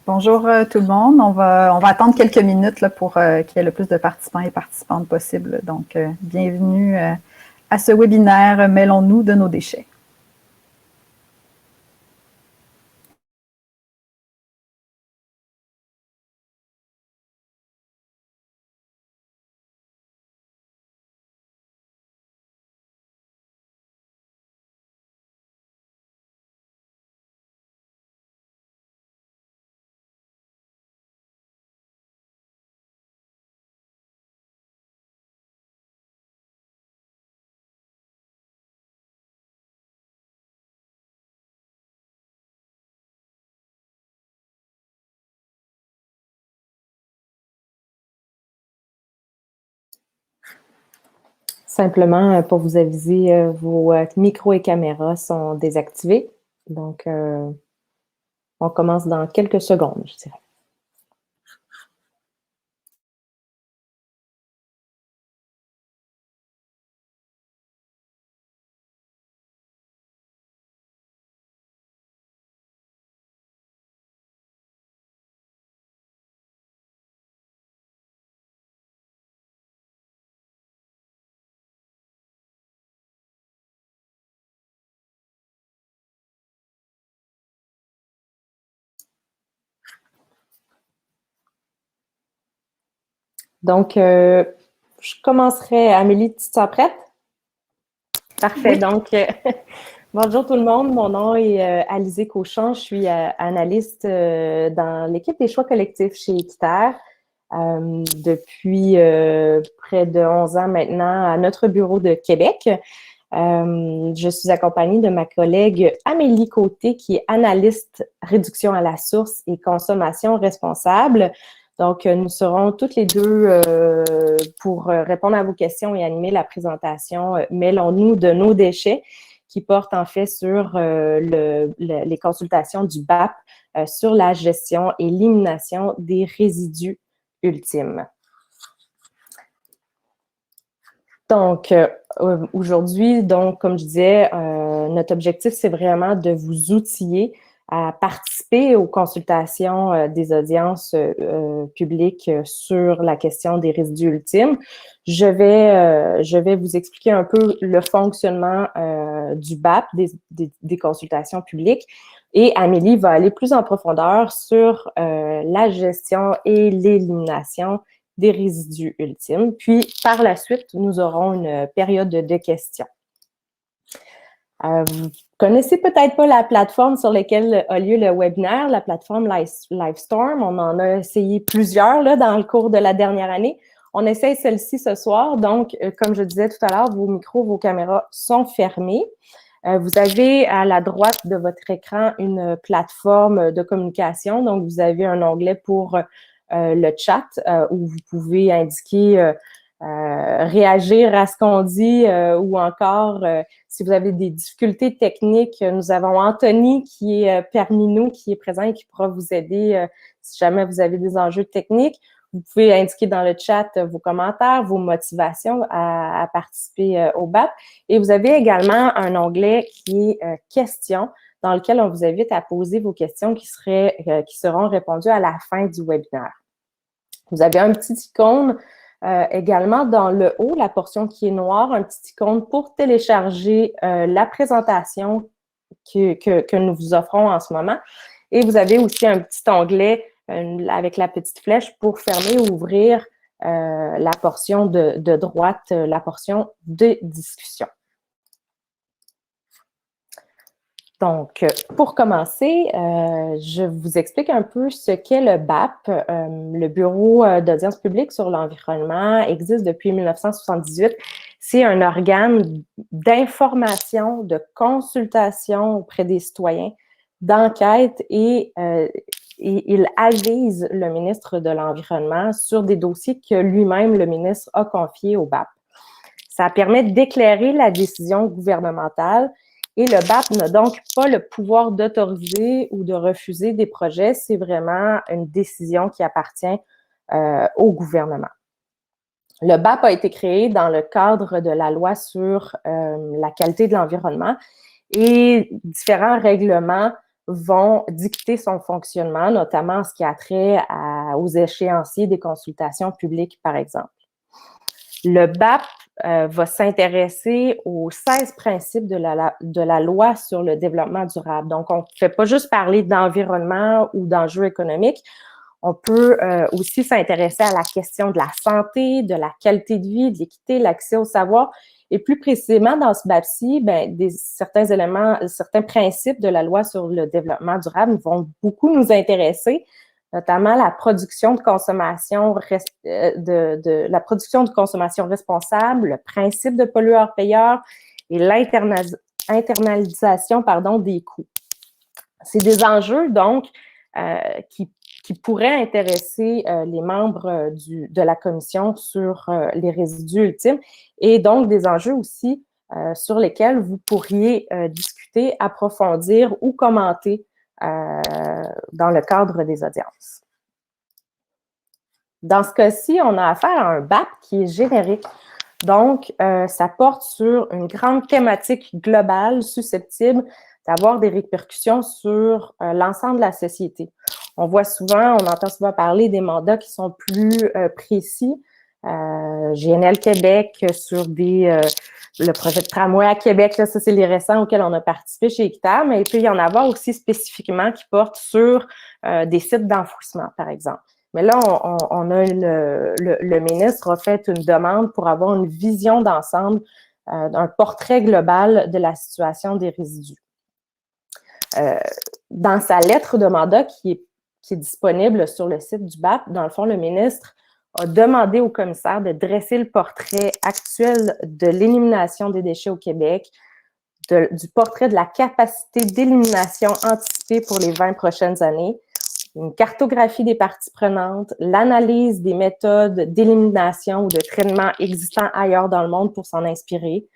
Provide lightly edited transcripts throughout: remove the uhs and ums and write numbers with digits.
Bonjour tout le monde. On va attendre quelques minutes là, pour qu'il y ait le plus de participants et participantes possible. Donc, bienvenue à ce webinaire Mêlons-nous de nos déchets. Simplement, pour vous aviser, vos micros et caméras sont désactivés. Donc, on commence dans quelques secondes, je dirais. Donc, je commencerai. Amélie, tu te sens prête? Parfait. Oui. Donc, bonjour tout le monde. Mon nom est Alizée Cauchon. Je suis analyste dans l'équipe des choix collectifs chez Équiterre depuis près de 11 ans maintenant à notre bureau de Québec. Je suis accompagnée de ma collègue Amélie Côté, qui est analyste réduction à la source et consommation responsable. Donc, nous serons toutes les deux pour répondre à vos questions et animer la présentation Mêlons-nous de nos déchets, qui porte en fait sur les consultations du BAP sur la gestion et l'élimination des résidus ultimes. Donc, aujourd'hui, comme je disais, notre objectif, c'est vraiment de vous outiller à participer aux consultations des audiences publiques sur la question des résidus ultimes. Je vais vous expliquer un peu le fonctionnement du BAP, des consultations publiques, et Amélie va aller plus en profondeur sur la gestion et l'élimination des résidus ultimes. Puis, par la suite, nous aurons une période de questions. Vous connaissez peut-être pas la plateforme sur laquelle a lieu le webinaire, la plateforme Livestorm. On en a essayé plusieurs là, dans le cours de la dernière année. On essaye celle-ci ce soir. Donc, comme je disais tout à l'heure, vos micros, vos caméras sont fermés. Vous avez à la droite de votre écran une plateforme de communication. Donc, vous avez un onglet pour le chat où vous pouvez indiquer réagir à ce qu'on dit ou encore si vous avez des difficultés techniques, nous avons Anthony qui est parmi nous, qui est présent et qui pourra vous aider si jamais vous avez des enjeux techniques. Vous pouvez indiquer dans le chat vos commentaires, vos motivations à participer au BAP. Et vous avez également un onglet qui est questions, dans lequel on vous invite à poser vos questions qui seront répondues à la fin du webinaire. Vous avez un petit icône également dans le haut, la portion qui est noire, un petit icône pour télécharger la présentation que nous vous offrons en ce moment. Et vous avez aussi un petit onglet avec la petite flèche pour fermer ou ouvrir la portion de droite, la portion de discussion. Donc, pour commencer, je vous explique un peu ce qu'est le BAP. Le Bureau d'audience publique sur l'environnement existe depuis 1978. C'est un organe d'information, de consultation auprès des citoyens, d'enquête et il avise le ministre de l'Environnement sur des dossiers que lui-même, le ministre, a confiés au BAP. Ça permet d'éclairer la décision gouvernementale. Et le BAP n'a donc pas le pouvoir d'autoriser ou de refuser des projets. C'est vraiment une décision qui appartient au gouvernement. Le BAP a été créé dans le cadre de la loi sur la qualité de l'environnement et différents règlements vont dicter son fonctionnement, notamment en ce qui a trait aux échéanciers des consultations publiques, par exemple. Le BAP va s'intéresser aux 16 principes de la loi sur le développement durable. Donc, on ne fait pas juste parler d'environnement ou d'enjeux économiques. On peut aussi s'intéresser à la question de la santé, de la qualité de vie, de l'équité, l'accès au savoir. Et plus précisément, dans ce BAP-ci, certains éléments, certains principes de la loi sur le développement durable vont beaucoup nous intéresser, notamment la production de consommation la production de consommation responsable, le principe de pollueur-payeur et l'internalisation des coûts. C'est des enjeux, donc, qui pourraient intéresser les membres de la commission sur les résidus ultimes et donc des enjeux aussi sur lesquels vous pourriez discuter, approfondir ou commenter dans le cadre des audiences. Dans ce cas-ci, on a affaire à un BAP qui est générique. Donc, ça porte sur une grande thématique globale susceptible d'avoir des répercussions sur l'ensemble de la société. On entend souvent parler des mandats qui sont plus précis. GNL Québec sur le projet de tramway à Québec, là, ça c'est les récents auxquels on a participé chez Équiterre, mais il peut y en avoir aussi spécifiquement qui portent sur des sites d'enfouissement, par exemple. Mais là, le ministre a fait une demande pour avoir une vision d'ensemble, un portrait global de la situation des résidus. Dans sa lettre de mandat qui est disponible sur le site du BAP, dans le fond, le ministre a demandé au commissaire de dresser le portrait actuel de l'élimination des déchets au Québec, du portrait de la capacité d'élimination anticipée pour les 20 prochaines années, une cartographie des parties prenantes, l'analyse des méthodes d'élimination ou de traitement existants ailleurs dans le monde pour s'en inspirer,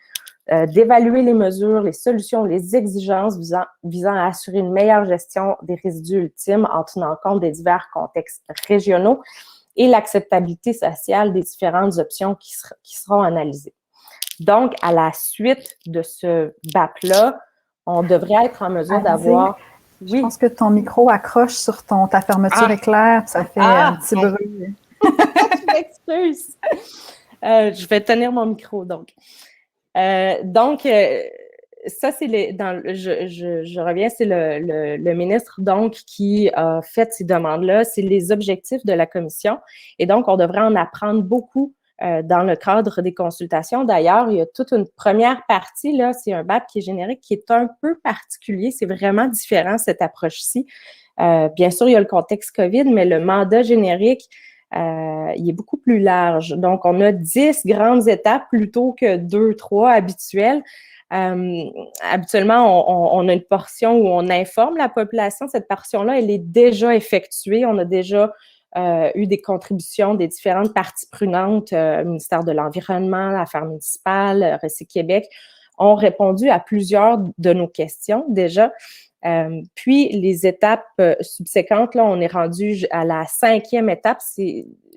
d'évaluer les mesures, les solutions, les exigences visant à assurer une meilleure gestion des résidus ultimes en tenant compte des divers contextes régionaux et l'acceptabilité sociale des différentes options qui seront analysées. Donc, à la suite de ce BAP-là, on devrait être en mesure d'avoir... Je pense que ton micro accroche sur ta fermeture éclair, ça fait un petit bruit. Je m'excuse. Je vais tenir mon micro, donc. Ça, c'est je reviens, c'est le ministre donc qui a fait ces demandes-là. C'est les objectifs de la commission. Et donc, on devrait en apprendre beaucoup dans le cadre des consultations. D'ailleurs, il y a toute une première partie, là, c'est un BAP qui est générique, qui est un peu particulier. C'est vraiment différent, cette approche-ci. Bien sûr, il y a le contexte COVID, mais le mandat générique, il est beaucoup plus large. Donc, on a 10 grandes étapes plutôt que 2, 3 habituelles. Habituellement, on a une portion où on informe la population. Cette portion-là, elle est déjà effectuée. On a déjà eu des contributions des différentes parties prenantes, ministère de l'Environnement, l'Affaires municipales, Recyc Québec, ont répondu à plusieurs de nos questions déjà. Puis, les étapes subséquentes, là, on est rendu à la 5e étape.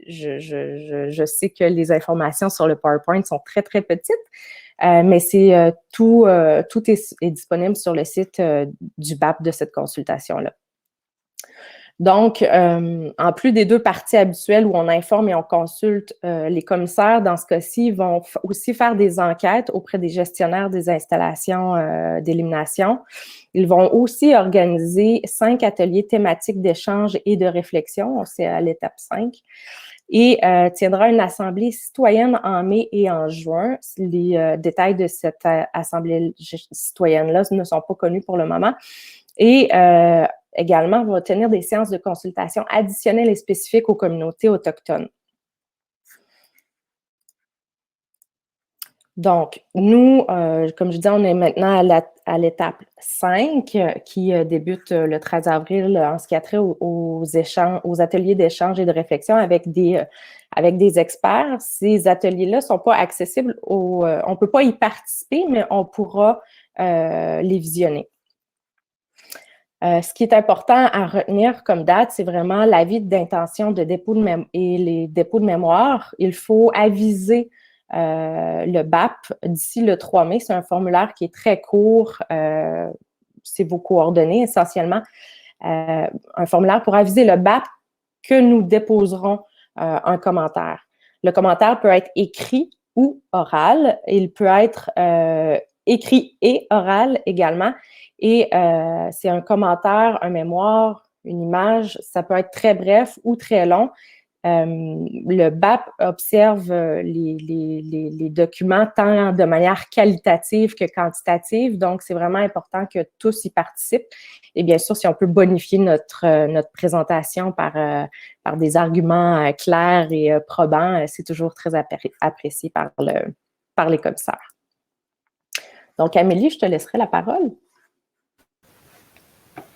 Je sais que les informations sur le PowerPoint sont très, très petites, mais tout est disponible sur le site du BAP de cette consultation-là. Donc, en plus des 2 parties habituelles où on informe et on consulte, les commissaires, dans ce cas-ci, vont aussi faire des enquêtes auprès des gestionnaires des installations d'élimination. Ils vont aussi organiser 5 ateliers thématiques d'échange et de réflexion, c'est à l'étape 5, et tiendra une assemblée citoyenne en mai et en juin. Les détails de cette assemblée citoyenne-là ne sont pas connus pour le moment. Et également, on va tenir des séances de consultation additionnelles et spécifiques aux communautés autochtones. Donc, nous, comme je disais, on est maintenant à l'étape 5 qui débute le 13 avril en ce qui a trait aux ateliers d'échange et de réflexion avec des experts. Ces ateliers-là ne sont pas accessibles on ne peut pas y participer, mais on pourra les visionner. Ce qui est important à retenir comme date, c'est vraiment l'avis d'intention de dépôt et les dépôts de mémoire. Il faut aviser le BAP d'ici le 3 mai. C'est un formulaire qui est très court. c'est vos coordonnées essentiellement, un formulaire pour aviser le BAP que nous déposerons un commentaire. Le commentaire peut être écrit ou oral. Il peut être écrit et oral également. Et c'est un commentaire, un mémoire, une image. Ça peut être très bref ou très long. Le BAP observe les documents tant de manière qualitative que quantitative. Donc, c'est vraiment important que tous y participent. Et bien sûr, si on peut bonifier notre présentation par des arguments clairs et probants, c'est toujours très apprécié par les commissaires. Donc, Amélie, je te laisserai la parole.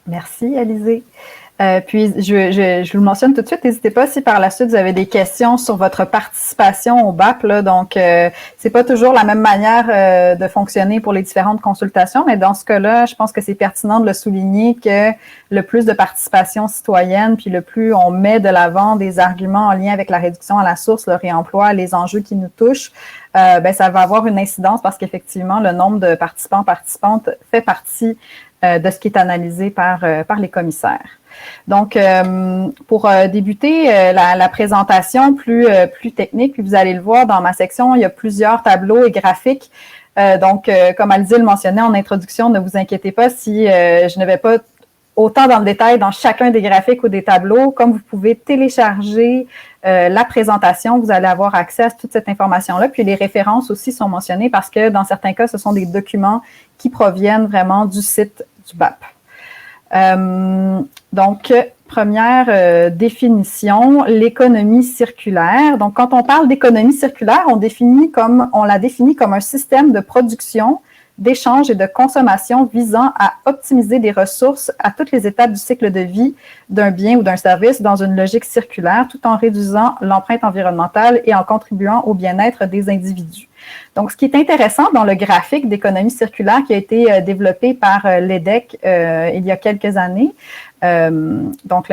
Merci, Alizée. Puis, je vous le mentionne tout de suite, n'hésitez pas si par la suite vous avez des questions sur votre participation au BAP. Là, donc, c'est pas toujours la même manière de fonctionner pour les différentes consultations, mais dans ce cas-là, je pense que c'est pertinent de le souligner que le plus de participation citoyenne, puis le plus on met de l'avant des arguments en lien avec la réduction à la source, le réemploi, les enjeux qui nous touchent, ben, ça va avoir une incidence parce qu'effectivement, le nombre de participantes fait partie de ce qui est analysé par les commissaires. Donc, pour débuter la présentation plus technique, puis vous allez le voir dans ma section, il y a plusieurs tableaux et graphiques. Donc, comme Alizée le mentionnait en introduction, ne vous inquiétez pas si je ne vais pas autant dans le détail dans chacun des graphiques ou des tableaux. Comme vous pouvez télécharger la présentation, vous allez avoir accès à toute cette information-là. Puis les références aussi sont mentionnées parce que dans certains cas, ce sont des documents qui proviennent vraiment du site du BAP. Donc, première définition, l'économie circulaire. Donc, quand on parle d'économie circulaire, on la définit comme un système de production, d'échange et de consommation visant à optimiser des ressources à toutes les étapes du cycle de vie d'un bien ou d'un service dans une logique circulaire, tout en réduisant l'empreinte environnementale et en contribuant au bien-être des individus. Donc, ce qui est intéressant dans le graphique d'économie circulaire qui a été développé par l'EDEC il y a quelques années, donc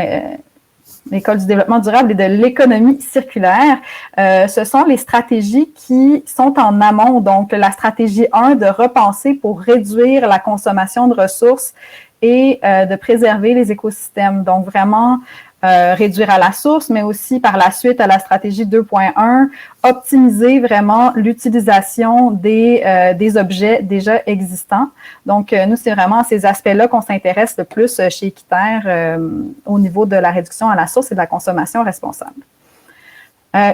l'École du développement durable et de l'économie circulaire, ce sont les stratégies qui sont en amont. Donc, la stratégie 1 de repenser pour réduire la consommation de ressources et de préserver les écosystèmes. Donc, vraiment réduire à la source, mais aussi par la suite à la stratégie 2.1, optimiser vraiment l'utilisation des objets déjà existants. Donc, nous, c'est vraiment à ces aspects-là qu'on s'intéresse le plus chez Équiterre au niveau de la réduction à la source et de la consommation responsable.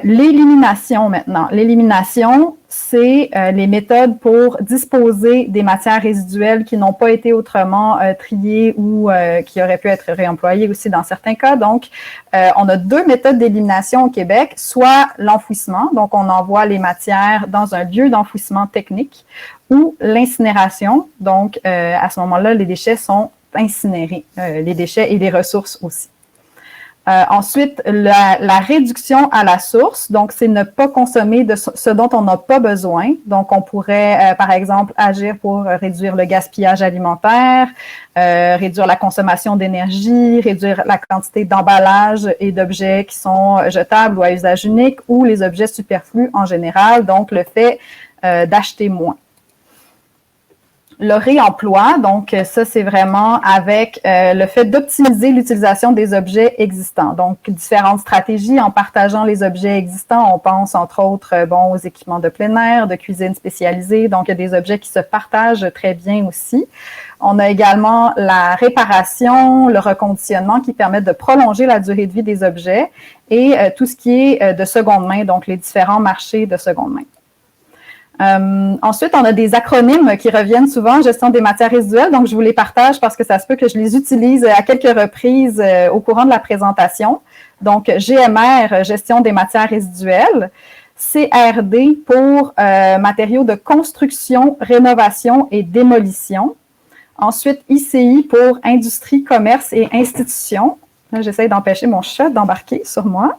L'élimination maintenant. L'élimination, c'est les méthodes pour disposer des matières résiduelles qui n'ont pas été autrement triées ou qui auraient pu être réemployées aussi dans certains cas. Donc, on a deux méthodes d'élimination au Québec, soit l'enfouissement, donc on envoie les matières dans un lieu d'enfouissement technique, ou l'incinération, donc à ce moment-là, les déchets sont incinérés, les déchets et les ressources aussi. Ensuite, la réduction à la source, donc c'est ne pas consommer de ce dont on n'a pas besoin. Donc, on pourrait, par exemple, agir pour réduire le gaspillage alimentaire, réduire la consommation d'énergie, réduire la quantité d'emballage et d'objets qui sont jetables ou à usage unique, ou les objets superflus en général, donc le fait d'acheter moins. Le réemploi, donc ça, c'est vraiment avec le fait d'optimiser l'utilisation des objets existants. Donc, différentes stratégies en partageant les objets existants. On pense, entre autres, aux équipements de plein air, de cuisine spécialisée. Donc, il y a des objets qui se partagent très bien aussi. On a également la réparation, le reconditionnement qui permettent de prolonger la durée de vie des objets et tout ce qui est de seconde main, donc les différents marchés de seconde main. Ensuite, on a des acronymes qui reviennent souvent, gestion des matières résiduelles, donc je vous les partage parce que ça se peut que je les utilise à quelques reprises au courant de la présentation. Donc, GMR, gestion des matières résiduelles, CRD pour matériaux de construction, rénovation et démolition. Ensuite, ICI pour industrie, commerce et institutions. Là, j'essaie d'empêcher mon chat d'embarquer sur moi.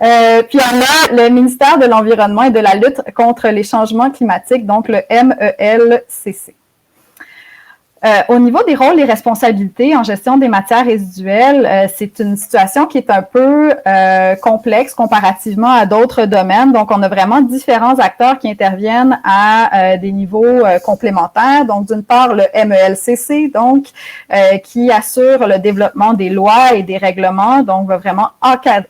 Puis on a le ministère de l'Environnement et de la lutte contre les changements climatiques, donc le MELCC. Au niveau des rôles et responsabilités en gestion des matières résiduelles, c'est une situation qui est un peu complexe comparativement à d'autres domaines. Donc, on a vraiment différents acteurs qui interviennent à des niveaux complémentaires. Donc, d'une part, le MELCC, donc, qui assure le développement des lois et des règlements, donc va vraiment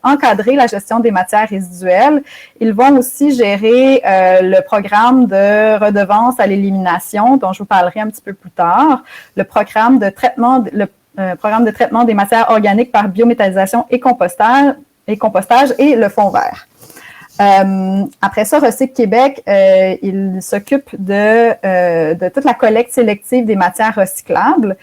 encadrer la gestion des matières résiduelles. Ils vont aussi gérer le programme de redevance à l'élimination, dont je vous parlerai un petit peu plus tard. Le programme de traitement des matières organiques par biométhanisation et compostage et le fonds vert. Après ça, Recyc Québec, il s'occupe de toute la collecte sélective des matières recyclables,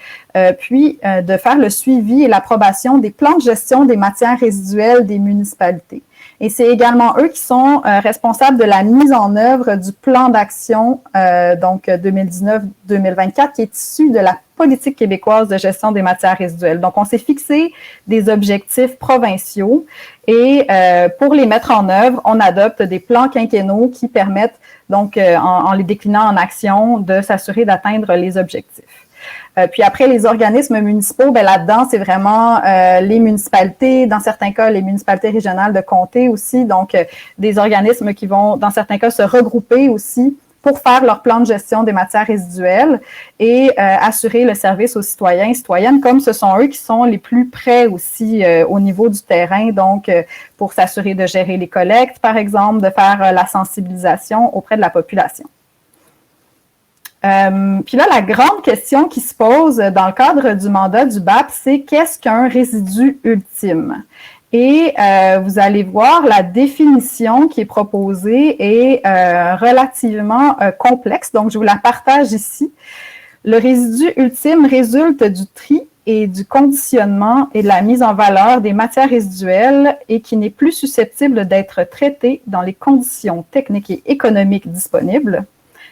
puis de faire le suivi et l'approbation des plans de gestion des matières résiduelles des municipalités. Et c'est également eux qui sont responsables de la mise en œuvre du plan d'action donc 2019-2024 qui est issu de la politique québécoise de gestion des matières résiduelles. Donc, on s'est fixé des objectifs provinciaux et pour les mettre en œuvre, on adopte des plans quinquennaux qui permettent, donc, en les déclinant en action, de s'assurer d'atteindre les objectifs. Puis après, les organismes municipaux, ben là-dedans, c'est vraiment les municipalités, dans certains cas, les municipalités régionales de comté aussi, donc des organismes qui vont, dans certains cas, se regrouper aussi pour faire leur plan de gestion des matières résiduelles et assurer le service aux citoyens et citoyennes, comme ce sont eux qui sont les plus près aussi au niveau du terrain, donc pour s'assurer de gérer les collectes, par exemple, de faire la sensibilisation auprès de la population. Puis là, la grande question qui se pose dans le cadre du mandat du BAP, c'est qu'est-ce qu'un résidu ultime? Et vous allez voir, la définition qui est proposée est relativement complexe, donc je vous la partage ici. Le résidu ultime résulte du tri et du conditionnement et de la mise en valeur des matières résiduelles et qui n'est plus susceptible d'être traité dans les conditions techniques et économiques disponibles.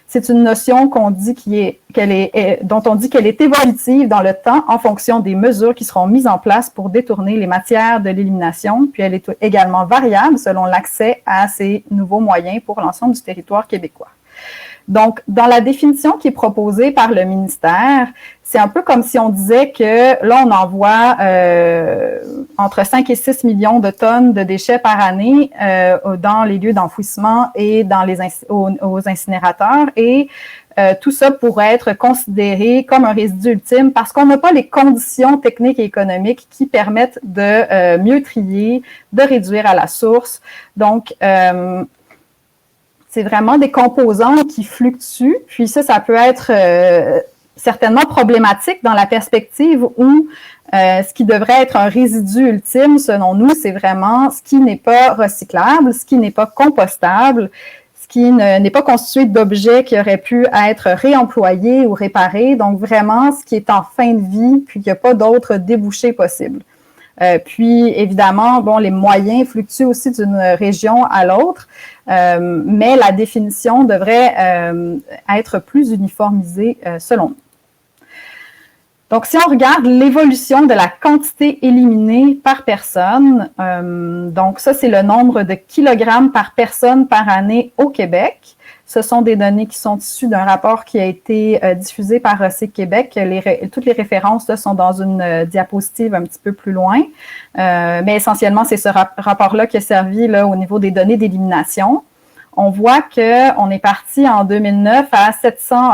C'est une notion dont on dit qu'elle est évolutive dans le temps en fonction des mesures qui seront mises en place pour détourner les matières de l'élimination, puis elle est également variable selon l'accès à ces nouveaux moyens pour l'ensemble du territoire québécois. Donc, dans la définition qui est proposée par le ministère, c'est un peu comme si on disait que là, on envoie entre 5 et 6 millions de tonnes de déchets par année dans les lieux d'enfouissement et dans aux incinérateurs. Et tout ça pourrait être considéré comme un résidu ultime parce qu'on n'a pas les conditions techniques et économiques qui permettent de mieux trier, de réduire à la source. Donc, c'est vraiment des composants qui fluctuent. Puis ça peut être certainement problématique dans la perspective où ce qui devrait être un résidu ultime, selon nous, c'est vraiment ce qui n'est pas recyclable, ce qui n'est pas compostable, ce qui n'est pas constitué d'objets qui auraient pu être réemployés ou réparés. Donc, vraiment, ce qui est en fin de vie, puis qu'il n'y a pas d'autres débouchés possibles. Puis, évidemment, bon, les moyens fluctuent aussi d'une région à l'autre, mais la définition devrait être plus uniformisée selon nous. Donc, si on regarde l'évolution de la quantité éliminée par personne, donc ça, c'est le nombre de kilogrammes par personne par année au Québec. Ce sont des données qui sont issues d'un rapport qui a été diffusé par Recyc Québec. Toutes les références là, sont dans une diapositive un petit peu plus loin, mais essentiellement, c'est ce rapport-là qui a servi là, au niveau des données d'élimination. On voit qu'on est parti en 2009 à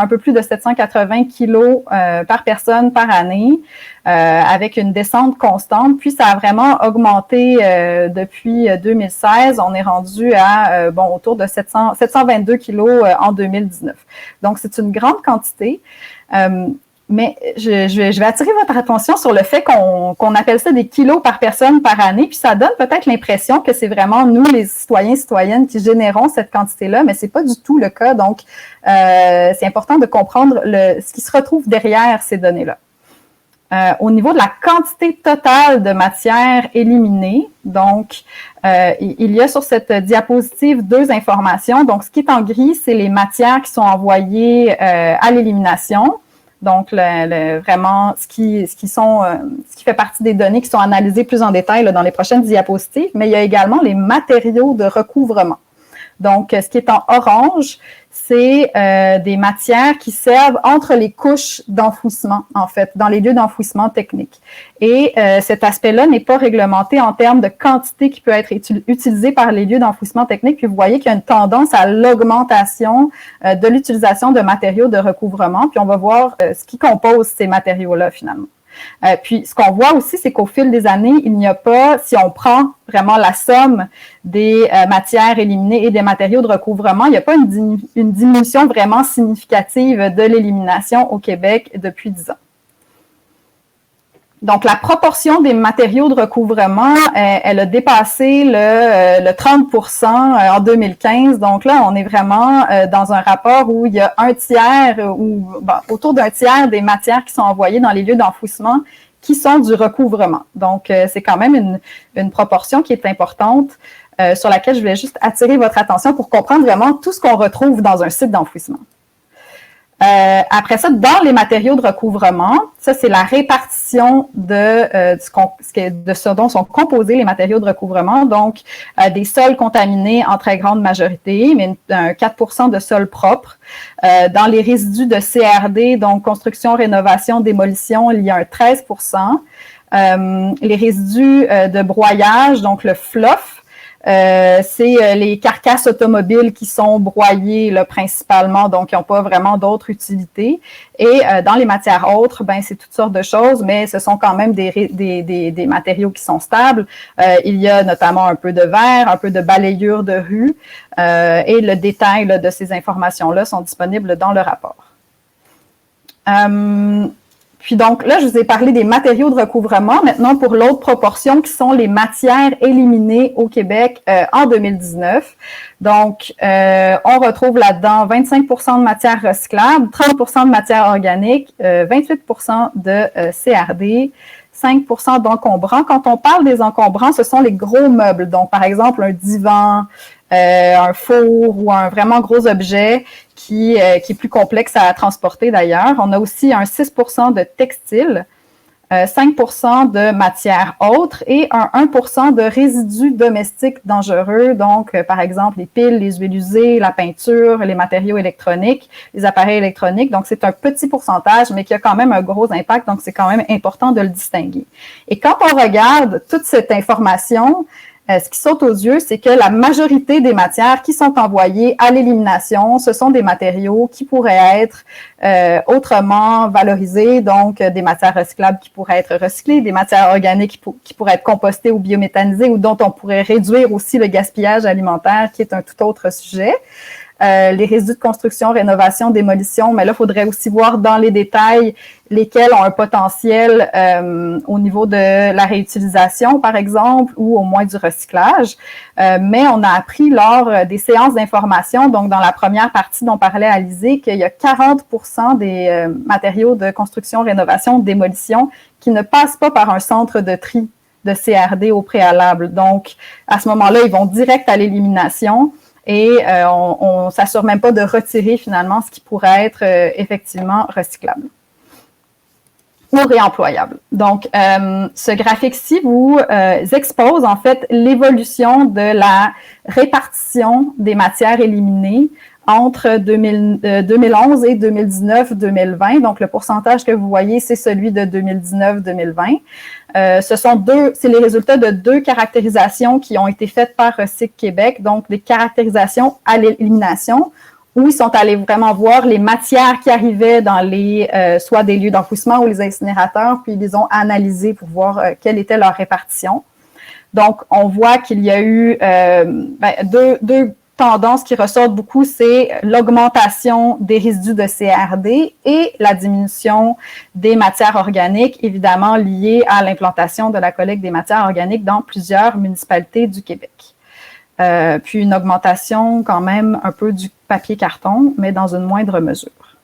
un peu plus de 780 kilos par personne par année, avec une descente constante. Puis, ça a vraiment augmenté depuis 2016. On est rendu à, autour de 722 kilos en 2019. Donc, c'est une grande quantité. Mais je vais attirer votre attention sur le fait qu'on appelle ça des kilos par personne par année, puis ça donne peut-être l'impression que c'est vraiment nous, les citoyens et citoyennes, qui générons cette quantité-là, mais c'est pas du tout le cas. Donc, c'est important de comprendre ce qui se retrouve derrière ces données-là. Au niveau de la quantité totale de matière éliminée, donc, il y a sur cette diapositive 2 informations. Donc, ce qui est en gris, c'est les matières qui sont envoyées à l'élimination. Donc, vraiment, ce qui fait partie des données qui sont analysées plus en détail là, dans les prochaines diapositives, mais il y a également les matériaux de recouvrement. Donc, ce qui est en orange, c'est des matières qui servent entre les couches d'enfouissement, en fait, dans les lieux d'enfouissement technique. Et cet aspect-là n'est pas réglementé en termes de quantité qui peut être utilisée par les lieux d'enfouissement technique. Puis vous voyez qu'il y a une tendance à l'augmentation de l'utilisation de matériaux de recouvrement. Puis on va voir ce qui compose ces matériaux-là, finalement. Puis, ce qu'on voit aussi, c'est qu'au fil des années, il n'y a pas, si on prend vraiment la somme des matières éliminées et des matériaux de recouvrement, il n'y a pas une diminution vraiment significative de l'élimination au Québec depuis 10 ans. Donc, la proportion des matériaux de recouvrement, elle a dépassé le 30% en 2015. Donc là, on est vraiment dans un rapport où il y a un tiers ou autour d'un tiers des matières qui sont envoyées dans les lieux d'enfouissement qui sont du recouvrement. Donc, c'est quand même une proportion qui est importante sur laquelle je voulais juste attirer votre attention pour comprendre vraiment tout ce qu'on retrouve dans un site d'enfouissement. Après ça, dans les matériaux de recouvrement, ça c'est la répartition de ce dont sont composés les matériaux de recouvrement. Donc, des sols contaminés en très grande majorité, mais 4% de sols propres. Dans les résidus de CRD, donc construction, rénovation, démolition, il y a un 13%. Les résidus de broyage, donc le fluff, c'est les carcasses automobiles qui sont broyées là, principalement, donc qui n'ont pas vraiment d'autres utilités. Et dans les matières autres, ben c'est toutes sortes de choses, mais ce sont quand même des matériaux qui sont stables. Il y a notamment un peu de verre, un peu de balayure de rue, et le détail là, de ces informations-là sont disponibles dans le rapport. Puis donc, là, je vous ai parlé des matériaux de recouvrement. Maintenant, pour l'autre proportion, qui sont les matières éliminées au Québec en 2019. Donc, on retrouve là-dedans 25% de matières recyclables, 30% de matières organiques, 28% de CRD, 5% d'encombrants. Quand on parle des encombrants, ce sont les gros meubles. Donc, par exemple, un divan, un four ou un vraiment gros objet qui est plus complexe à transporter d'ailleurs. On a aussi un 6% de textiles, 5% de matières autres et un 1% de résidus domestiques dangereux. Donc, par exemple, les piles, les huiles usées, la peinture, les matériaux électroniques, les appareils électroniques. Donc, c'est un petit pourcentage, mais qui a quand même un gros impact. Donc, c'est quand même important de le distinguer. Et quand on regarde toute cette information, ce qui saute aux yeux, c'est que la majorité des matières qui sont envoyées à l'élimination, ce sont des matériaux qui pourraient être autrement valorisés, donc des matières recyclables qui pourraient être recyclées, des matières organiques qui pourraient être compostées ou biométhanisées ou dont on pourrait réduire aussi le gaspillage alimentaire, qui est un tout autre sujet. Les résidus de construction, rénovation, démolition, mais là, il faudrait aussi voir dans les détails lesquels ont un potentiel au niveau de la réutilisation, par exemple, ou au moins du recyclage. Mais on a appris lors des séances d'information, donc dans la première partie dont parlait Alizée, qu'il y a 40% des matériaux de construction, rénovation, démolition qui ne passent pas par un centre de tri de CRD au préalable. Donc, à ce moment-là, ils vont direct à l'élimination. Et on ne s'assure même pas de retirer finalement ce qui pourrait être effectivement recyclable ou réemployable. Donc, ce graphique-ci vous expose en fait l'évolution de la répartition des matières éliminées entre 2011 et 2019-2020. Donc, le pourcentage que vous voyez, c'est celui de 2019-2020. C'est les résultats de 2 caractérisations qui ont été faites par Recyc Québec, donc des caractérisations à l'élimination, où ils sont allés vraiment voir les matières qui arrivaient dans soit des lieux d'enfouissement ou les incinérateurs, puis ils les ont analysées pour voir quelle était leur répartition. Donc, on voit qu'il y a eu deux tendances qui ressortent beaucoup, c'est l'augmentation des résidus de CRD et la diminution des matières organiques, évidemment liée à l'implantation de la collecte des matières organiques dans plusieurs municipalités du Québec. Puis une augmentation quand même un peu du papier-carton, mais dans une moindre mesure.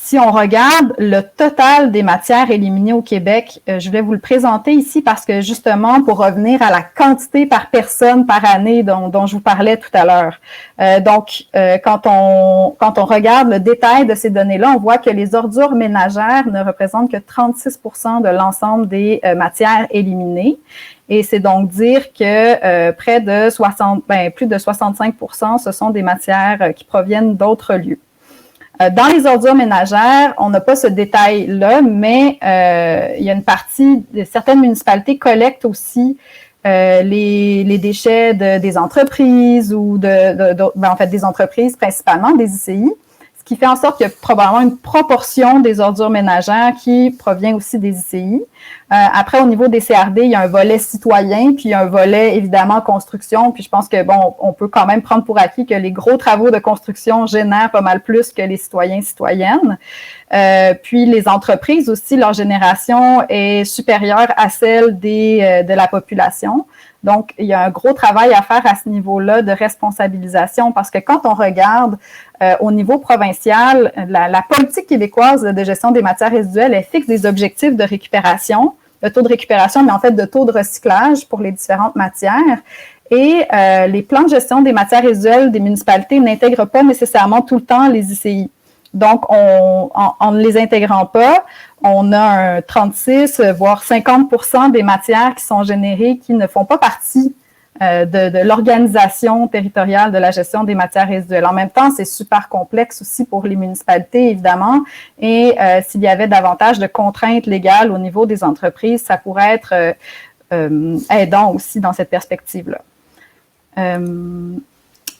si on regarde le total des matières éliminées au Québec, je vais vous le présenter ici parce que justement, pour revenir à la quantité par personne par année dont je vous parlais tout à l'heure. Quand on regarde le détail de ces données-là, on voit que les ordures ménagères ne représentent que 36% de l'ensemble des matières éliminées. Et c'est donc dire que plus de 65%, ce sont des matières qui proviennent d'autres lieux. Dans les ordures ménagères, on n'a pas ce détail-là, mais il y a une partie, certaines municipalités collectent aussi les déchets des entreprises ou des entreprises, principalement des ICI, ce qui fait en sorte qu'il y a probablement une proportion des ordures ménagères qui provient aussi des ICI. Après, au niveau des CRD, il y a un volet citoyen, puis un volet, évidemment, construction. Puis je pense que, on peut quand même prendre pour acquis que les gros travaux de construction génèrent pas mal plus que les citoyens et citoyennes. Puis les entreprises aussi, leur génération est supérieure à celle de la population. Donc, il y a un gros travail à faire à ce niveau-là de responsabilisation parce que quand on regarde au niveau provincial, la politique québécoise de gestion des matières résiduelles, elle fixe des objectifs de récupération, de taux de récupération, mais en fait de taux de recyclage pour les différentes matières. Et les plans de gestion des matières résiduelles des municipalités n'intègrent pas nécessairement tout le temps les ICI. Donc, en ne les intégrant pas, on a un 36, voire 50% des matières qui sont générées qui ne font pas partie de l'organisation territoriale de la gestion des matières résiduelles. En même temps, c'est super complexe aussi pour les municipalités, évidemment, et s'il y avait davantage de contraintes légales au niveau des entreprises, ça pourrait être aidant aussi dans cette perspective-là.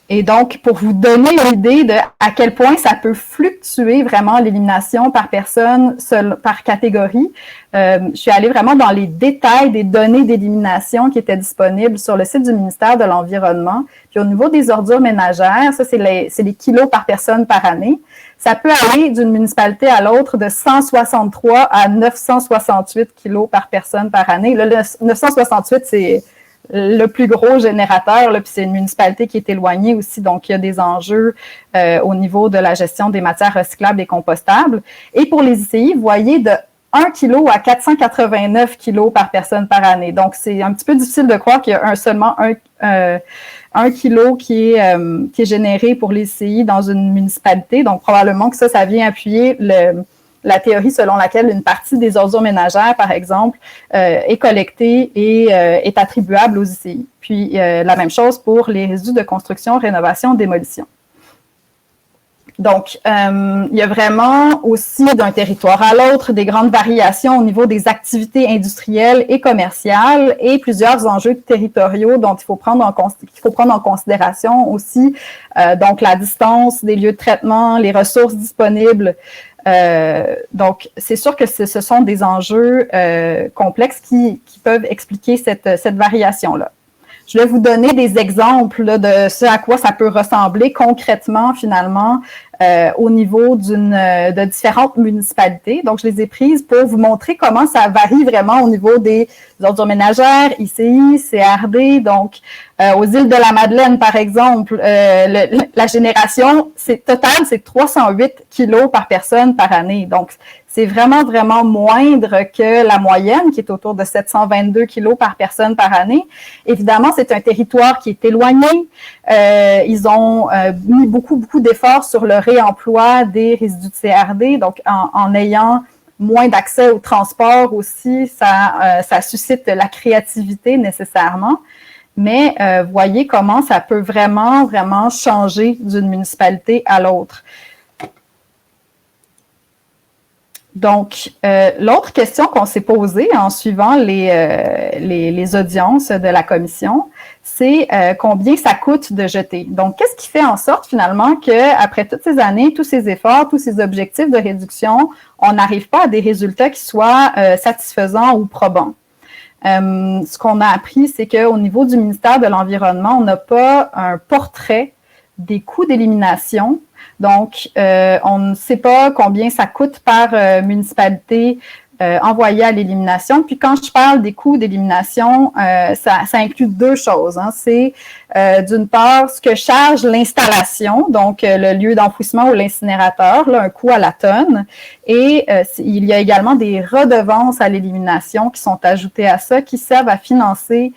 Et donc, pour vous donner une idée de à quel point ça peut fluctuer vraiment l'élimination par personne, par catégorie, je suis allée vraiment dans les détails des données d'élimination qui étaient disponibles sur le site du ministère de l'Environnement. Puis au niveau des ordures ménagères, ça, c'est les kilos par personne par année. Ça peut aller d'une municipalité à l'autre de 163 à 968 kilos par personne par année. Là, le 968, c'est le plus gros générateur, là, puis c'est une municipalité qui est éloignée aussi, donc il y a des enjeux au niveau de la gestion des matières recyclables et compostables. Et pour les ICI, vous voyez de 1 kg à 489 kg par personne par année. Donc, c'est un petit peu difficile de croire qu'il y a seulement 1 kg qui est généré pour les ICI dans une municipalité. Donc, probablement que ça vient appuyer la théorie selon laquelle une partie des ordures ménagères, par exemple, est collectée et est attribuable aux ICI. Puis, la même chose pour les résidus de construction, rénovation, démolition. Donc, il y a vraiment aussi d'un territoire à l'autre des grandes variations au niveau des activités industrielles et commerciales et plusieurs enjeux territoriaux dont il faut prendre en considération aussi. Donc, la distance des lieux de traitement, les ressources disponibles. Donc, c'est sûr que ce sont des enjeux complexes qui peuvent expliquer cette variation-là. Je vais vous donner des exemples là, de ce à quoi ça peut ressembler concrètement, finalement, au niveau de différentes municipalités. Donc, je les ai prises pour vous montrer comment ça varie vraiment au niveau des ordures ménagères, ICI, CRD. Donc, aux îles de la Madeleine, par exemple, la génération totale, c'est 308 kilos par personne par année. Donc, c'est vraiment, vraiment moindre que la moyenne, qui est autour de 722 kilos par personne par année. Évidemment, c'est un territoire qui est éloigné. Ils ont mis beaucoup, beaucoup d'efforts sur le réemploi des résidus de CRD. Donc, en ayant moins d'accès au transport aussi, ça suscite la créativité nécessairement. Mais voyez comment ça peut vraiment, vraiment changer d'une municipalité à l'autre. Donc, l'autre question qu'on s'est posée en suivant les audiences de la commission, c'est combien ça coûte de jeter. Donc, qu'est-ce qui fait en sorte finalement qu'après toutes ces années, tous ces efforts, tous ces objectifs de réduction, on n'arrive pas à des résultats qui soient satisfaisants ou probants? Ce qu'on a appris, c'est qu'au niveau du ministère de l'Environnement, on n'a pas un portrait des coûts d'élimination. Donc, on ne sait pas combien ça coûte par municipalité envoyés à l'élimination. Puis quand je parle des coûts d'élimination, ça inclut deux choses. Hein. C'est d'une part ce que charge l'installation, donc le lieu d'enfouissement ou l'incinérateur, là, un coût à la tonne. Et il y a également des redevances à l'élimination qui sont ajoutées à ça, qui servent à financer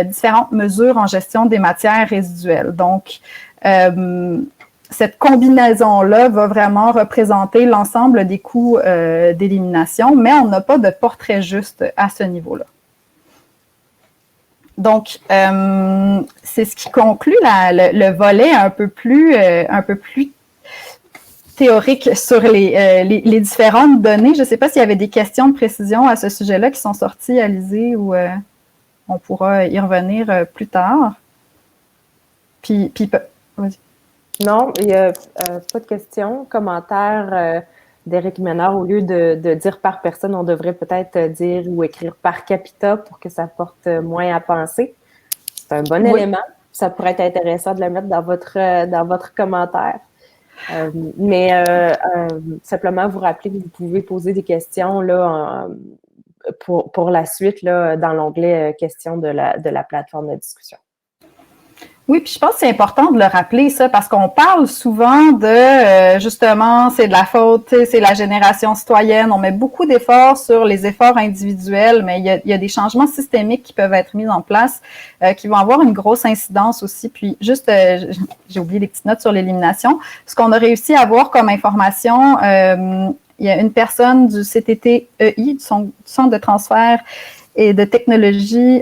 différentes mesures en gestion des matières résiduelles. Donc, cette combinaison-là va vraiment représenter l'ensemble des coûts d'élimination, mais on n'a pas de portrait juste à ce niveau-là. Donc, c'est ce qui conclut le volet un peu plus théorique sur les différentes données. Je ne sais pas s'il y avait des questions de précision à ce sujet-là qui sont sorties, Alizée, ou on pourra y revenir plus tard. Puis vas-y. Non, il n'y a pas de questions. Commentaire d'Éric Ménard, au lieu de dire par personne, on devrait peut-être dire ou écrire par capita pour que ça porte moins à penser. C'est un bon élément. Ça pourrait être intéressant de le mettre dans votre commentaire. Mais simplement vous rappeler que vous pouvez poser des questions là, pour la suite là, dans l'onglet questions de la plateforme de discussion. Oui, puis je pense que c'est important de le rappeler, ça, parce qu'on parle souvent de, justement, c'est de la faute, c'est la génération citoyenne, on met beaucoup d'efforts sur les efforts individuels, mais il y a des changements systémiques qui peuvent être mis en place, qui vont avoir une grosse incidence aussi. Puis juste, j'ai oublié les petites notes sur l'élimination. Ce qu'on a réussi à avoir comme information, il y a une personne du CTTEI, du Centre de transfert et de technologie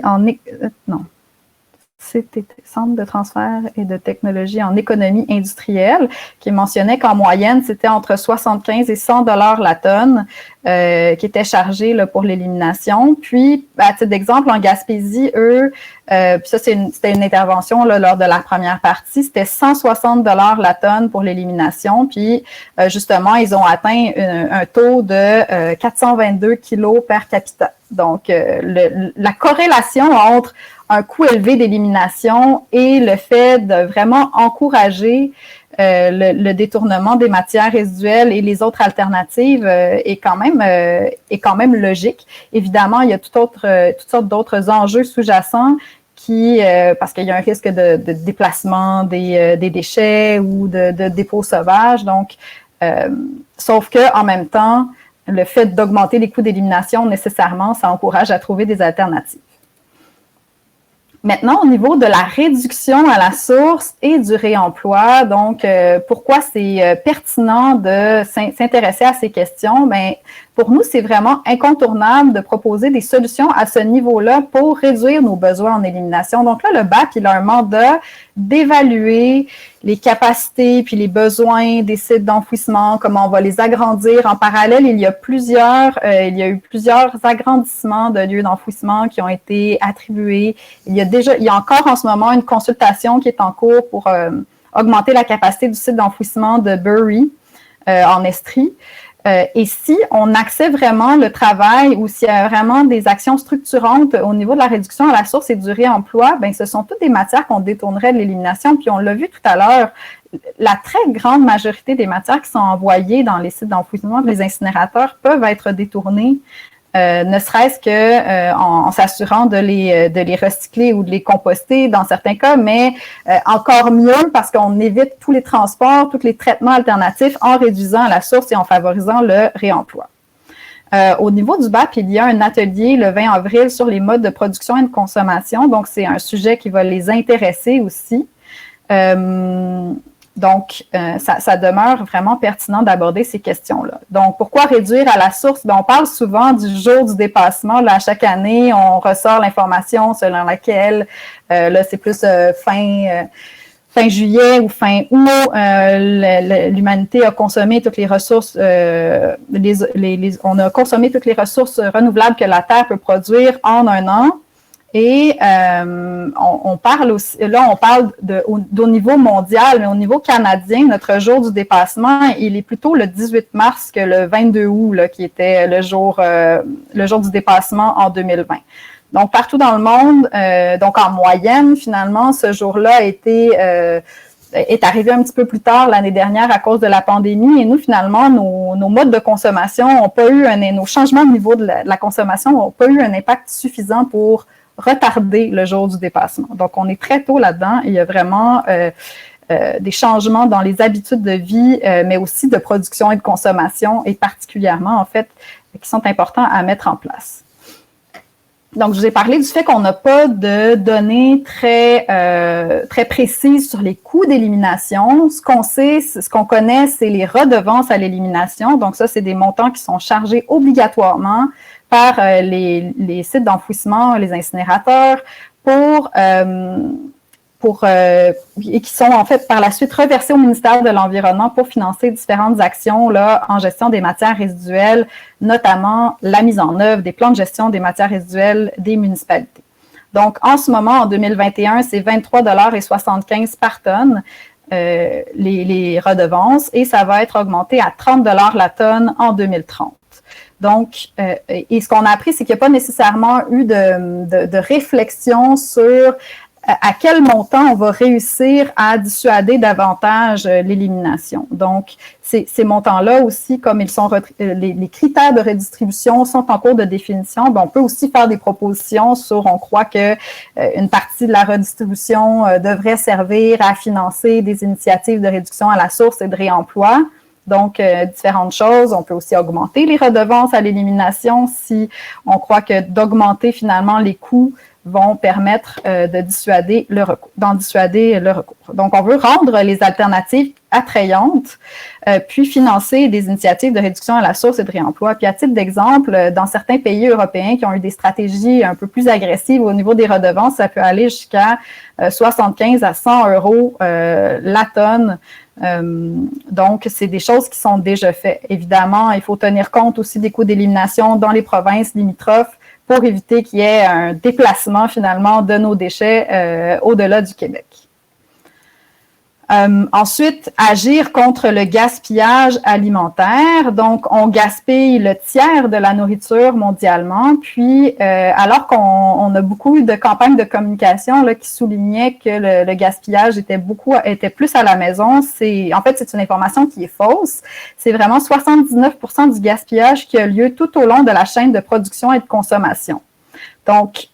Centre de transfert et de technologie en économie industrielle, qui mentionnait qu'en moyenne, c'était entre 75 et 100 $ la tonne qui était chargée là, pour l'élimination. Puis, à titre d'exemple, en Gaspésie, eux, puis ça, c'était une intervention là, lors de la première partie, c'était 160 $ la tonne pour l'élimination. Puis, justement, ils ont atteint un taux de 422 kilos per capita. Donc, la corrélation entre un coût élevé d'élimination et le fait de vraiment encourager le détournement des matières résiduelles et les autres alternatives est quand même logique. Évidemment, il y a toutes sortes d'autres enjeux sous-jacents parce qu'il y a un risque de déplacement des déchets ou de dépôts sauvages. Donc, sauf que en même temps, le fait d'augmenter les coûts d'élimination, nécessairement, ça encourage à trouver des alternatives. Maintenant, au niveau de la réduction à la source et du réemploi, donc pourquoi c'est pertinent de s'intéresser à ces questions? Bien, pour nous, c'est vraiment incontournable de proposer des solutions à ce niveau-là pour réduire nos besoins en élimination. Donc là, le BAP, il a un mandat d'évaluer les capacités puis les besoins des sites d'enfouissement, comment on va les agrandir. En parallèle, il y a eu plusieurs agrandissements de lieux d'enfouissement qui ont été attribués. Il y a encore en ce moment une consultation qui est en cours pour augmenter la capacité du site d'enfouissement de Bury en Estrie. Et si on accède vraiment le travail ou s'il y a vraiment des actions structurantes au niveau de la réduction à la source et du réemploi, bien, ce sont toutes des matières qu'on détournerait de l'élimination. Puis on l'a vu tout à l'heure, la très grande majorité des matières qui sont envoyées dans les sites d'enfouissement, les incinérateurs, peuvent être détournées, ne serait-ce qu'en s'assurant de les recycler ou de les composter dans certains cas, mais encore mieux parce qu'on évite tous les transports, tous les traitements alternatifs en réduisant à la source et en favorisant le réemploi. Au niveau du BAP, il y a un atelier le 20 avril sur les modes de production et de consommation, donc c'est un sujet qui va les intéresser aussi. Donc, ça demeure vraiment pertinent d'aborder ces questions-là. Donc, pourquoi réduire à la source? Bien, on parle souvent du jour du dépassement. Là, chaque année, on ressort l'information selon laquelle, là, c'est plus fin juillet ou fin août, l'humanité a consommé toutes les ressources, on a consommé toutes les ressources renouvelables que la Terre peut produire en un an. Et on parle aussi, là, on parle au niveau mondial, mais au niveau canadien, notre jour du dépassement, il est plutôt le 18 mars que le 22 août, là, qui était le jour du dépassement en 2020. Donc, partout dans le monde, donc en moyenne, finalement, ce jour-là a été est arrivé un petit peu plus tard l'année dernière à cause de la pandémie. Et nous, finalement, nos modes de consommation n'ont pas eu nos changements au niveau de la consommation n'ont pas eu un impact suffisant pour retarder le jour du dépassement. Donc, on est très tôt là-dedans. Il y a vraiment des changements dans les habitudes de vie, mais aussi de production et de consommation, et particulièrement, en fait, qui sont importants à mettre en place. Donc, je vous ai parlé du fait qu'on n'a pas de données très précises sur les coûts d'élimination. Ce qu'on sait, ce qu'on connaît, c'est les redevances à l'élimination. Donc, ça, c'est des montants qui sont chargés obligatoirement par les sites d'enfouissement, les incinérateurs, et qui sont en fait par la suite reversés au ministère de l'Environnement pour financer différentes actions là, en gestion des matières résiduelles, notamment la mise en œuvre des plans de gestion des matières résiduelles des municipalités. Donc, en ce moment, en 2021, c'est 23,75 $ par tonne les redevances, et ça va être augmenté à 30 $ la tonne en 2030. Donc, et ce qu'on a appris, c'est qu'il n'y a pas nécessairement eu de réflexion sur à quel montant on va réussir à dissuader davantage l'élimination. Donc, ces montants-là aussi, comme ils sont les critères de redistribution sont en cours de définition, ben on peut aussi faire des propositions sur, on croit que une partie de la redistribution devrait servir à financer des initiatives de réduction à la source et de réemploi. Donc, différentes choses. On peut aussi augmenter les redevances à l'élimination si on croit que d'augmenter finalement les coûts vont permettre d'en dissuader le recours. Donc, on veut rendre les alternatives attrayantes, puis financer des initiatives de réduction à la source et de réemploi. Puis, à titre d'exemple, dans certains pays européens qui ont eu des stratégies un peu plus agressives au niveau des redevances, ça peut aller jusqu'à 75 à 100 € la tonne. Donc, c'est des choses qui sont déjà faites. Évidemment, il faut tenir compte aussi des coûts d'élimination dans les provinces limitrophes pour éviter qu'il y ait un déplacement finalement de nos déchets au-delà du Québec. Ensuite, agir contre le gaspillage alimentaire. Donc, on gaspille le tiers de la nourriture mondialement. Puis, alors qu'on a beaucoup de campagnes de communication là, qui soulignaient que le gaspillage était plus à la maison, en fait, c'est une information qui est fausse. C'est vraiment 79% du gaspillage qui a lieu tout au long de la chaîne de production et de consommation. Donc,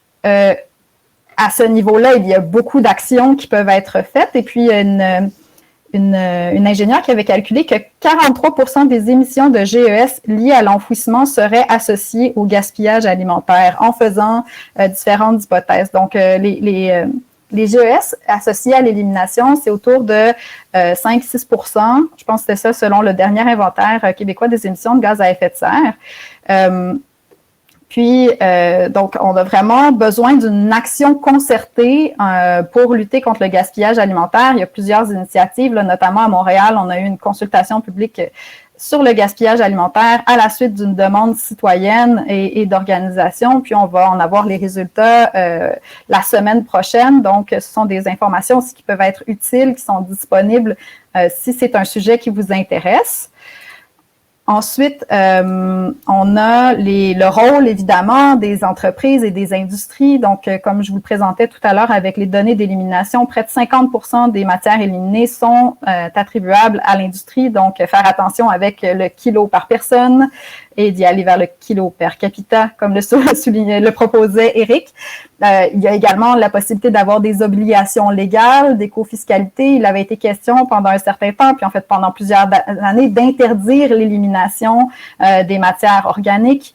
à ce niveau-là, il y a beaucoup d'actions qui peuvent être faites. Et puis, une ingénieure qui avait calculé que 43% des émissions de GES liées à l'enfouissement seraient associées au gaspillage alimentaire en faisant différentes hypothèses. Donc, les GES associés à l'élimination, c'est autour de 5-6%. Je pense que c'était ça selon le dernier inventaire québécois des émissions de gaz à effet de serre. Puis, donc, on a vraiment besoin d'une action concertée pour lutter contre le gaspillage alimentaire. Il y a plusieurs initiatives, là, notamment à Montréal, on a eu une consultation publique sur le gaspillage alimentaire à la suite d'une demande citoyenne et d'organisation. Puis, on va en avoir les résultats la semaine prochaine. Donc, ce sont des informations aussi qui peuvent être utiles, qui sont disponibles si c'est un sujet qui vous intéresse. Ensuite, on a le rôle, évidemment, des entreprises et des industries. Donc, comme je vous le présentais tout à l'heure avec les données d'élimination, près de 50% des matières éliminées sont attribuables à l'industrie. Donc, faire attention avec le kilo par personne et d'y aller vers le kilo per capita, comme le proposait Éric. Il y a également la possibilité d'avoir des obligations légales, d'éco-fiscalité. Il avait été question pendant un certain temps, puis en fait pendant plusieurs années, d'interdire l'élimination des matières organiques,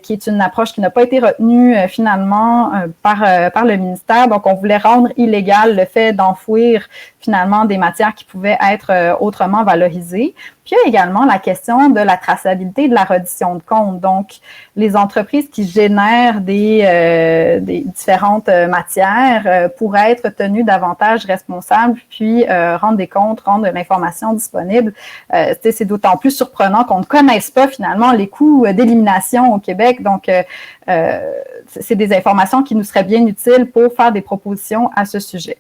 qui est une approche qui n'a pas été retenue finalement par le ministère. Donc, on voulait rendre illégal le fait d'enfouir finalement des matières qui pouvaient être autrement valorisées. Puis, il y a également la question de la traçabilité de la reddition de comptes. Donc, les entreprises qui génèrent des différentes matières pourraient être tenues davantage responsables, puis rendre des comptes, rendre l'information disponible. C'est d'autant plus surprenant qu'on ne connaisse pas finalement les coûts d'élimination au Québec. Donc, c'est des informations qui nous seraient bien utiles pour faire des propositions à ce sujet.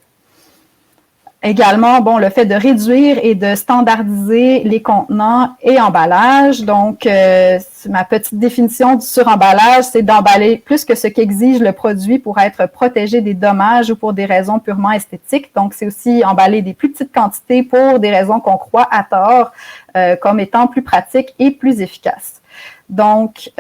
Également, bon, le fait de réduire et de standardiser les contenants et emballages. Donc, ma petite définition du suremballage, c'est d'emballer plus que ce qu'exige le produit pour être protégé des dommages ou pour des raisons purement esthétiques. Donc, c'est aussi emballer des plus petites quantités pour des raisons qu'on croit à tort comme étant plus pratiques et plus efficaces. Donc,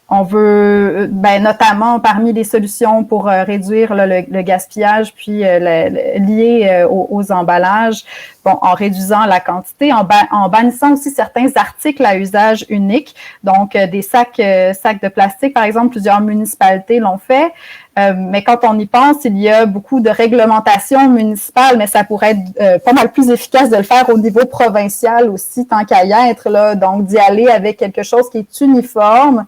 on veut, notamment parmi les solutions pour réduire le gaspillage, puis lié aux emballages, bon, en réduisant la quantité, en bannissant aussi certains articles à usage unique, donc des sacs de plastique, par exemple, plusieurs municipalités l'ont fait. Mais quand on y pense, il y a beaucoup de réglementations municipales, mais ça pourrait être pas mal plus efficace de le faire au niveau provincial aussi, tant qu'à y être, là, donc d'y aller avec quelque chose qui est uniforme.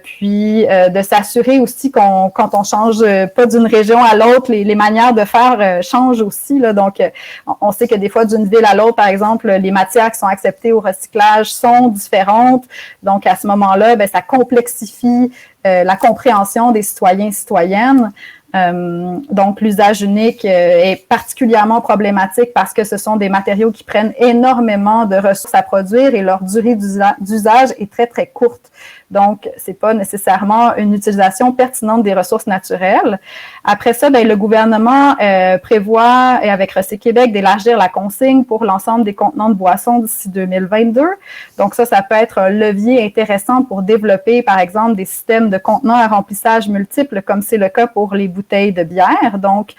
Puis de s'assurer aussi quand on change pas d'une région à l'autre, les manières de faire changent aussi. Là, donc, on sait que des fois, d'une ville à l'autre, par exemple, les matières qui sont acceptées au recyclage sont différentes. Donc, à ce moment-là, ça complexifie la compréhension des citoyens et citoyennes. Donc, l'usage unique est particulièrement problématique parce que ce sont des matériaux qui prennent énormément de ressources à produire et leur durée d'usage est très, très courte. Donc, c'est pas nécessairement une utilisation pertinente des ressources naturelles. Après ça, le gouvernement prévoit, et avec Recyc Québec, d'élargir la consigne pour l'ensemble des contenants de boissons d'ici 2022. Donc, ça peut être un levier intéressant pour développer, par exemple, des systèmes de contenants à remplissage multiples, comme c'est le cas pour les bouteilles de bière. Donc,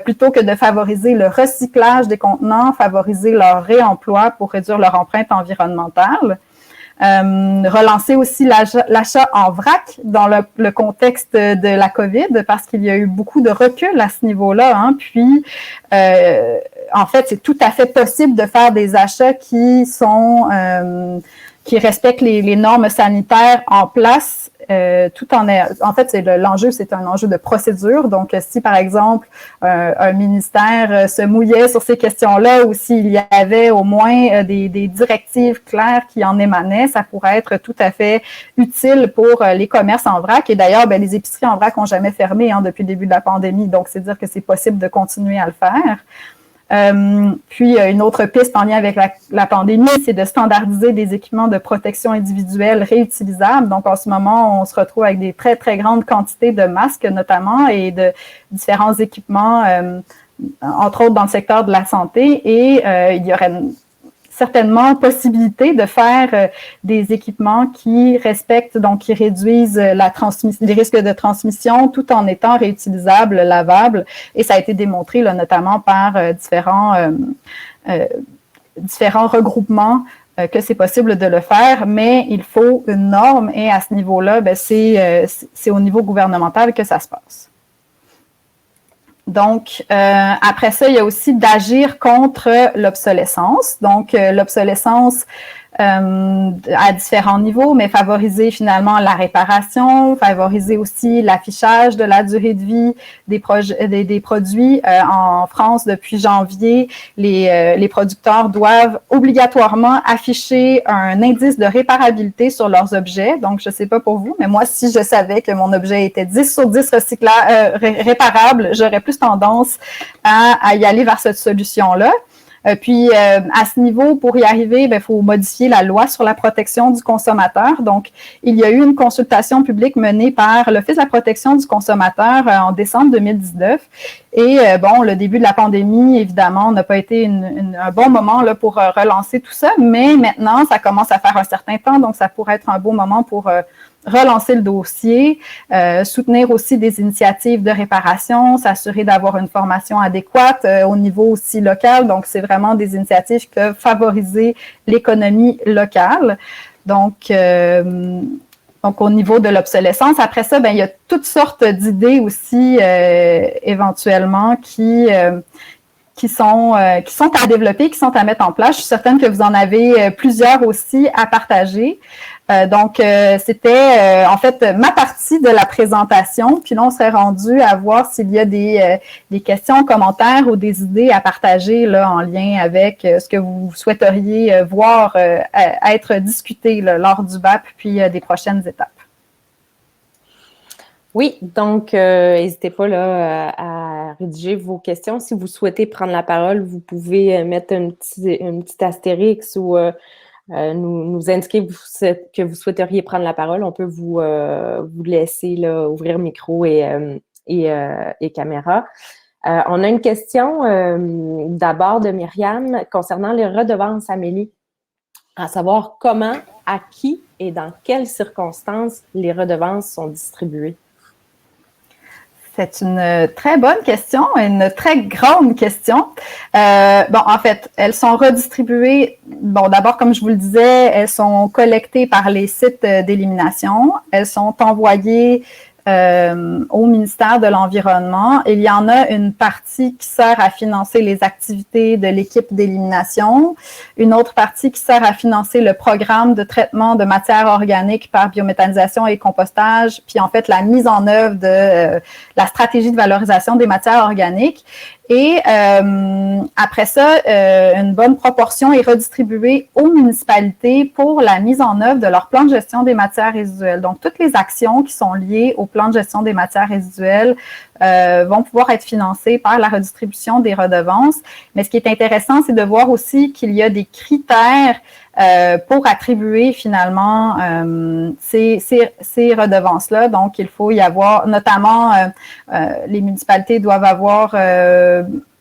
plutôt que de favoriser le recyclage des contenants, favoriser leur réemploi pour réduire leur empreinte environnementale. Relancer aussi l'achat en vrac dans le contexte de la COVID parce qu'il y a eu beaucoup de recul à ce niveau-là. Hein. Puis, en fait, c'est tout à fait possible de faire des achats qui respectent les normes sanitaires en place. En fait, l'enjeu, c'est un enjeu de procédure. Donc, si par exemple un ministère se mouillait sur ces questions-là ou s'il y avait au moins des directives claires qui en émanaient, ça pourrait être tout à fait utile pour les commerces en vrac. Et d'ailleurs, les épiceries en vrac n'ont jamais fermé depuis le début de la pandémie. Donc, c'est dire que c'est possible de continuer à le faire. Puis, une autre piste en lien avec la pandémie, c'est de standardiser des équipements de protection individuelle réutilisables. Donc, en ce moment, on se retrouve avec des très, très grandes quantités de masques, notamment, et de différents équipements, entre autres dans le secteur de la santé. Et il y aurait certainement possibilité de faire des équipements qui respectent, donc qui réduisent les risques de transmission tout en étant réutilisables, lavables. Et ça a été démontré là, notamment par différents regroupements que c'est possible de le faire, mais il faut une norme et à ce niveau-là, c'est au niveau gouvernemental que ça se passe. Donc, après ça, il y a aussi d'agir contre l'obsolescence. Donc, l'obsolescence à différents niveaux, mais favoriser finalement la réparation, favoriser aussi l'affichage de la durée de vie des produits. En France, depuis janvier, les producteurs doivent obligatoirement afficher un indice de réparabilité sur leurs objets. Donc, je ne sais pas pour vous, mais moi, si je savais que mon objet était 10 sur 10 réparable, j'aurais plus tendance à y aller vers cette solution-là. Puis, à ce niveau, pour y arriver, il faut modifier la loi sur la protection du consommateur. Donc, il y a eu une consultation publique menée par l'Office de la protection du consommateur en décembre 2019. Et le début de la pandémie, évidemment, n'a pas été un bon moment là, pour relancer tout ça. Mais maintenant, ça commence à faire un certain temps, donc ça pourrait être un beau moment pour relancer le dossier, soutenir aussi des initiatives de réparation, s'assurer d'avoir une formation adéquate au niveau aussi local. Donc, c'est vraiment des initiatives qui peuvent favoriser l'économie locale. Donc, au niveau de l'obsolescence. Après ça, il y a toutes sortes d'idées aussi éventuellement qui sont à développer, qui sont à mettre en place. Je suis certaine que vous en avez plusieurs aussi à partager. C'était en fait ma partie de la présentation. Puis là, on serait rendu à voir s'il y a des questions, commentaires ou des idées à partager là, en lien avec ce que vous souhaiteriez voir être discuté là, lors du BAP puis des prochaines étapes. Oui, donc n'hésitez pas là, à rédiger vos questions. Si vous souhaitez prendre la parole, vous pouvez mettre un petit astérix ou nous indiquer que vous souhaiteriez prendre la parole. On peut vous laisser là, ouvrir micro et caméra. On a une question d'abord de Myriam concernant les redevances, Amélie, à savoir comment, à qui et dans quelles circonstances les redevances sont distribuées. C'est une très bonne question, une très grande question. En fait, elles sont redistribuées. Bon, d'abord, comme je vous le disais, elles sont collectées par les sites d'élimination. Elles sont envoyées au ministère de l'Environnement. Il y en a une partie qui sert à financer les activités de l'équipe d'élimination, une autre partie qui sert à financer le programme de traitement de matières organiques par biométhanisation et compostage, puis en fait la mise en œuvre de la stratégie de valorisation des matières organiques. Et après ça, une bonne proportion est redistribuée aux municipalités pour la mise en œuvre de leur plan de gestion des matières résiduelles. Donc, toutes les actions qui sont liées au plan de gestion des matières résiduelles vont pouvoir être financées par la redistribution des redevances. Mais ce qui est intéressant, c'est de voir aussi qu'il y a des critères pour attribuer finalement ces redevances-là. Donc, il faut y avoir, notamment, les municipalités doivent avoir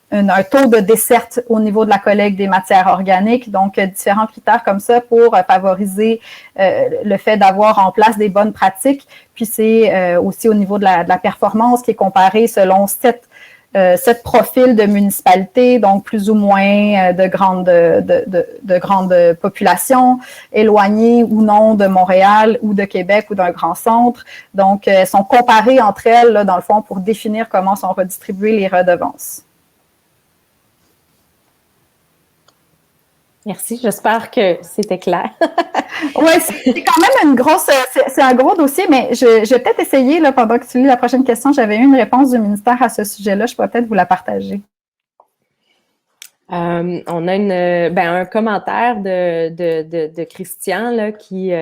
un taux de desserte au niveau de la collecte des matières organiques, donc différents critères comme ça pour favoriser le fait d'avoir en place des bonnes pratiques. Puis c'est aussi au niveau de la performance qui est comparée selon sept profils de municipalités, donc plus ou moins de grandes populations, éloignées ou non de Montréal ou de Québec ou d'un grand centre. Donc, elles sont comparées entre elles, là, dans le fond, pour définir comment sont redistribuées les redevances. Merci, j'espère que c'était clair. Oui, c'est quand même c'est un gros dossier, mais je vais peut-être essayer, là, pendant que tu lis la prochaine question, j'avais eu une réponse du ministère à ce sujet-là, je pourrais peut-être vous la partager. On a un commentaire de Christian là, qui,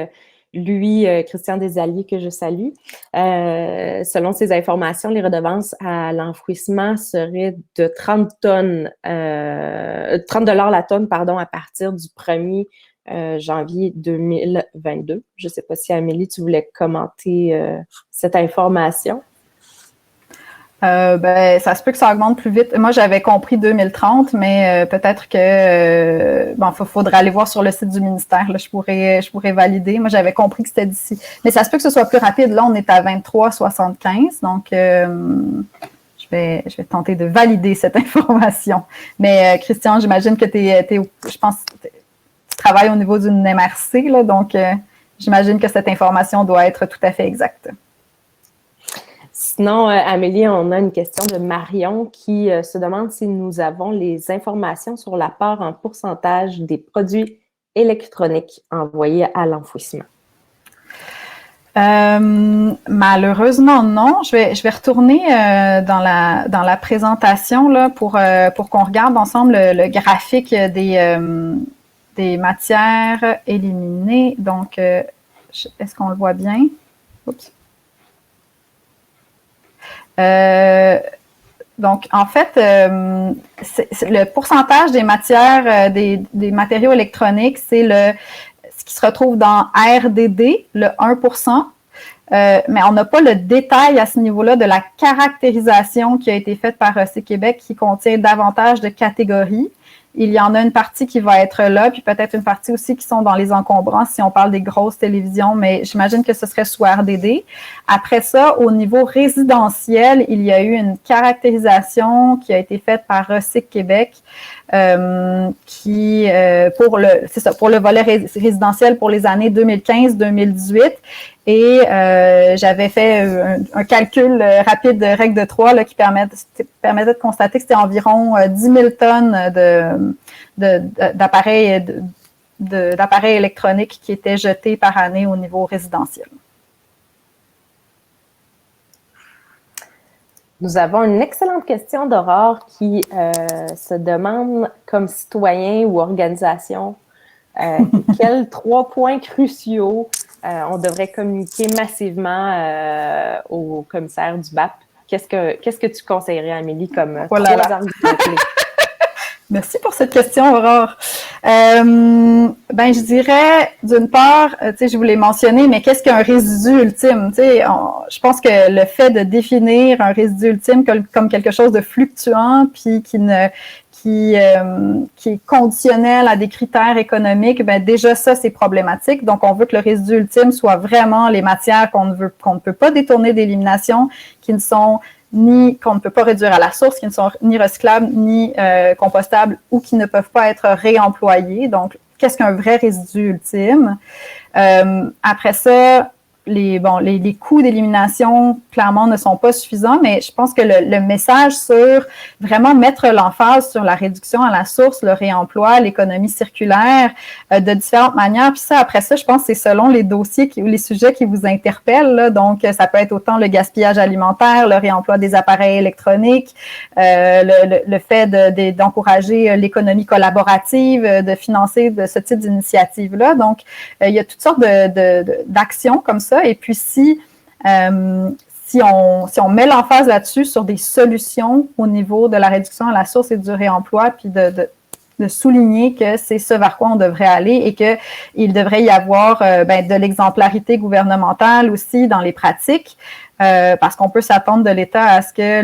Christian Desalliés, que je salue. Selon ses informations, les redevances à l'enfouissement seraient de 30 tonnes, 30 $ la tonne, pardon, à partir du 1er janvier 2022. Je ne sais pas si, Amélie, tu voulais commenter cette information. Ça se peut que ça augmente plus vite. Moi, j'avais compris 2030, mais peut-être que faudra aller voir sur le site du ministère. Là, je pourrais valider. Moi, j'avais compris que c'était d'ici. Mais ça se peut que ce soit plus rapide. Là, on est à 23,75. Donc, je vais tenter de valider cette information. Mais Christian, j'imagine que je pense que tu travailles au niveau d'une MRC, là, donc j'imagine que cette information doit être tout à fait exacte. Sinon, Amélie, on a une question de Marion qui se demande si nous avons les informations sur la part en pourcentage des produits électroniques envoyés à l'enfouissement. Malheureusement, non. Je vais retourner dans la présentation là, pour qu'on regarde ensemble le graphique des matières éliminées. Donc, est-ce qu'on le voit bien? Oups. Donc, en fait, le pourcentage des matières, des matériaux électroniques, c'est ce qui se retrouve dans RDD, le 1%. Mais on n'a pas le détail à ce niveau-là de la caractérisation qui a été faite par Québec qui contient davantage de catégories. Il y en a une partie qui va être là, puis peut-être une partie aussi qui sont dans les encombrants si on parle des grosses télévisions, mais j'imagine que ce serait sous RDD. Après ça, au niveau résidentiel, il y a eu une caractérisation qui a été faite par Recyc Québec qui pour le volet résidentiel pour les années 2015-2018. Et j'avais fait un calcul rapide de règle de 3 là, qui permettait de constater que c'était environ 10 000 tonnes d'appareils électroniques qui étaient jetés par année au niveau résidentiel. Nous avons une excellente question d'Aurore qui se demande, comme citoyen ou organisation, quels 3 points cruciaux on devrait communiquer massivement au commissaire du BAP qu'est-ce que tu conseillerais, Amélie, comme voilà, trois arguments clés? Merci pour cette question, Aurore. Je dirais, d'une part, tu sais, je vous l'ai mentionné, mais qu'est-ce qu'un résidu ultime? Tu sais, je pense que le fait de définir un résidu ultime comme quelque chose de fluctuant, puis qui est conditionnel à des critères économiques, déjà ça, c'est problématique. Donc, on veut que le résidu ultime soit vraiment les matières qu'on ne peut pas détourner d'élimination, qu'on ne peut pas réduire à la source, qui ne sont ni recyclables, ni compostables ou qui ne peuvent pas être réemployés. Donc, qu'est-ce qu'un vrai résidu ultime? Après ça, les coûts d'élimination, clairement, ne sont pas suffisants, mais je pense que le message sur vraiment mettre l'emphase sur la réduction à la source, le réemploi, l'économie circulaire, de différentes manières. Puis ça, après ça, je pense que c'est selon les dossiers ou les sujets qui vous interpellent, là. Donc, ça peut être autant le gaspillage alimentaire, le réemploi des appareils électroniques, le fait d'encourager l'économie collaborative, de financer de ce type d'initiative-là. Donc, il y a toutes sortes d'actions comme ça. Et puis, si on met l'emphase là-dessus sur des solutions au niveau de la réduction à la source et du réemploi, puis de souligner que c'est ce vers quoi on devrait aller et qu'il devrait y avoir de l'exemplarité gouvernementale aussi dans les pratiques, parce qu'on peut s'attendre de l'État à ce que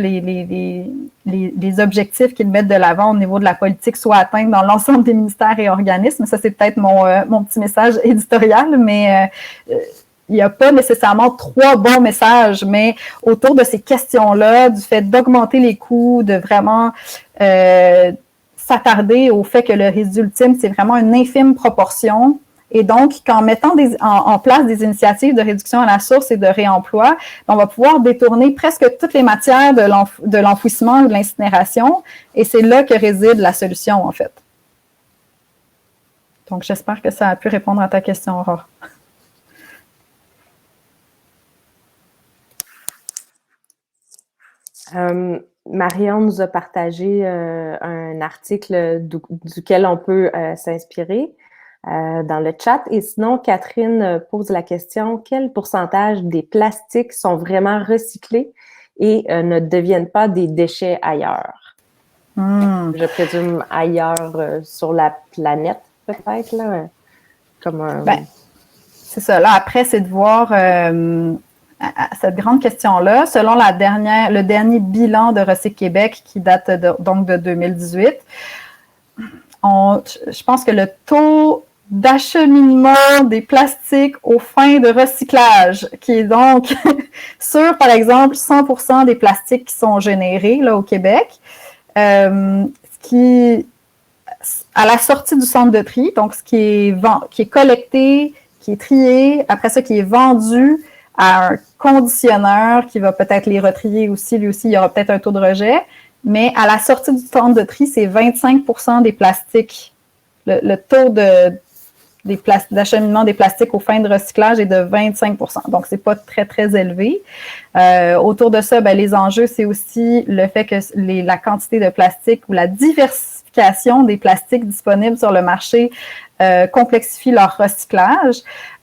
les objectifs qu'ils mettent de l'avant au niveau de la politique soient atteints dans l'ensemble des ministères et organismes. Ça, c'est peut-être mon petit message éditorial, mais il n'y a pas nécessairement trois bons messages, mais autour de ces questions-là, du fait d'augmenter les coûts, de vraiment s'attarder au fait que le résidu ultime, c'est vraiment une infime proportion. Et donc, qu'en mettant en place des initiatives de réduction à la source et de réemploi, on va pouvoir détourner presque toutes les matières de l'enfouissement ou de l'incinération. Et c'est là que réside la solution, en fait. Donc, j'espère que ça a pu répondre à ta question, Aurore. Marion nous a partagé un article duquel on peut s'inspirer dans le chat. Et sinon, Catherine pose la question, quel pourcentage des plastiques sont vraiment recyclés et ne deviennent pas des déchets ailleurs? Je présume ailleurs sur la planète, peut-être, là, comme c'est ça. Là, après, c'est de voir cette grande question-là. Selon le dernier bilan de Recyc Québec qui date donc de 2018, je pense que le taux d'acheminement des plastiques aux fins de recyclage, qui est donc sur, par exemple, 100% des plastiques qui sont générés là, au Québec, qui, à la sortie du centre de tri, donc ce qui est collecté, qui est trié, après ça, qui est vendu à un conditionneur qui va peut-être les retrier aussi. Lui aussi, il y aura peut-être un taux de rejet. Mais à la sortie du centre de tri, c'est 25% des plastiques. Le taux d'acheminement des plastiques aux fins de recyclage est de 25%. Donc, c'est pas très, très élevé. Autour de ça, les enjeux, c'est aussi le fait que la quantité de plastique ou la diversification des plastiques disponibles sur le marché complexifie leur recyclage.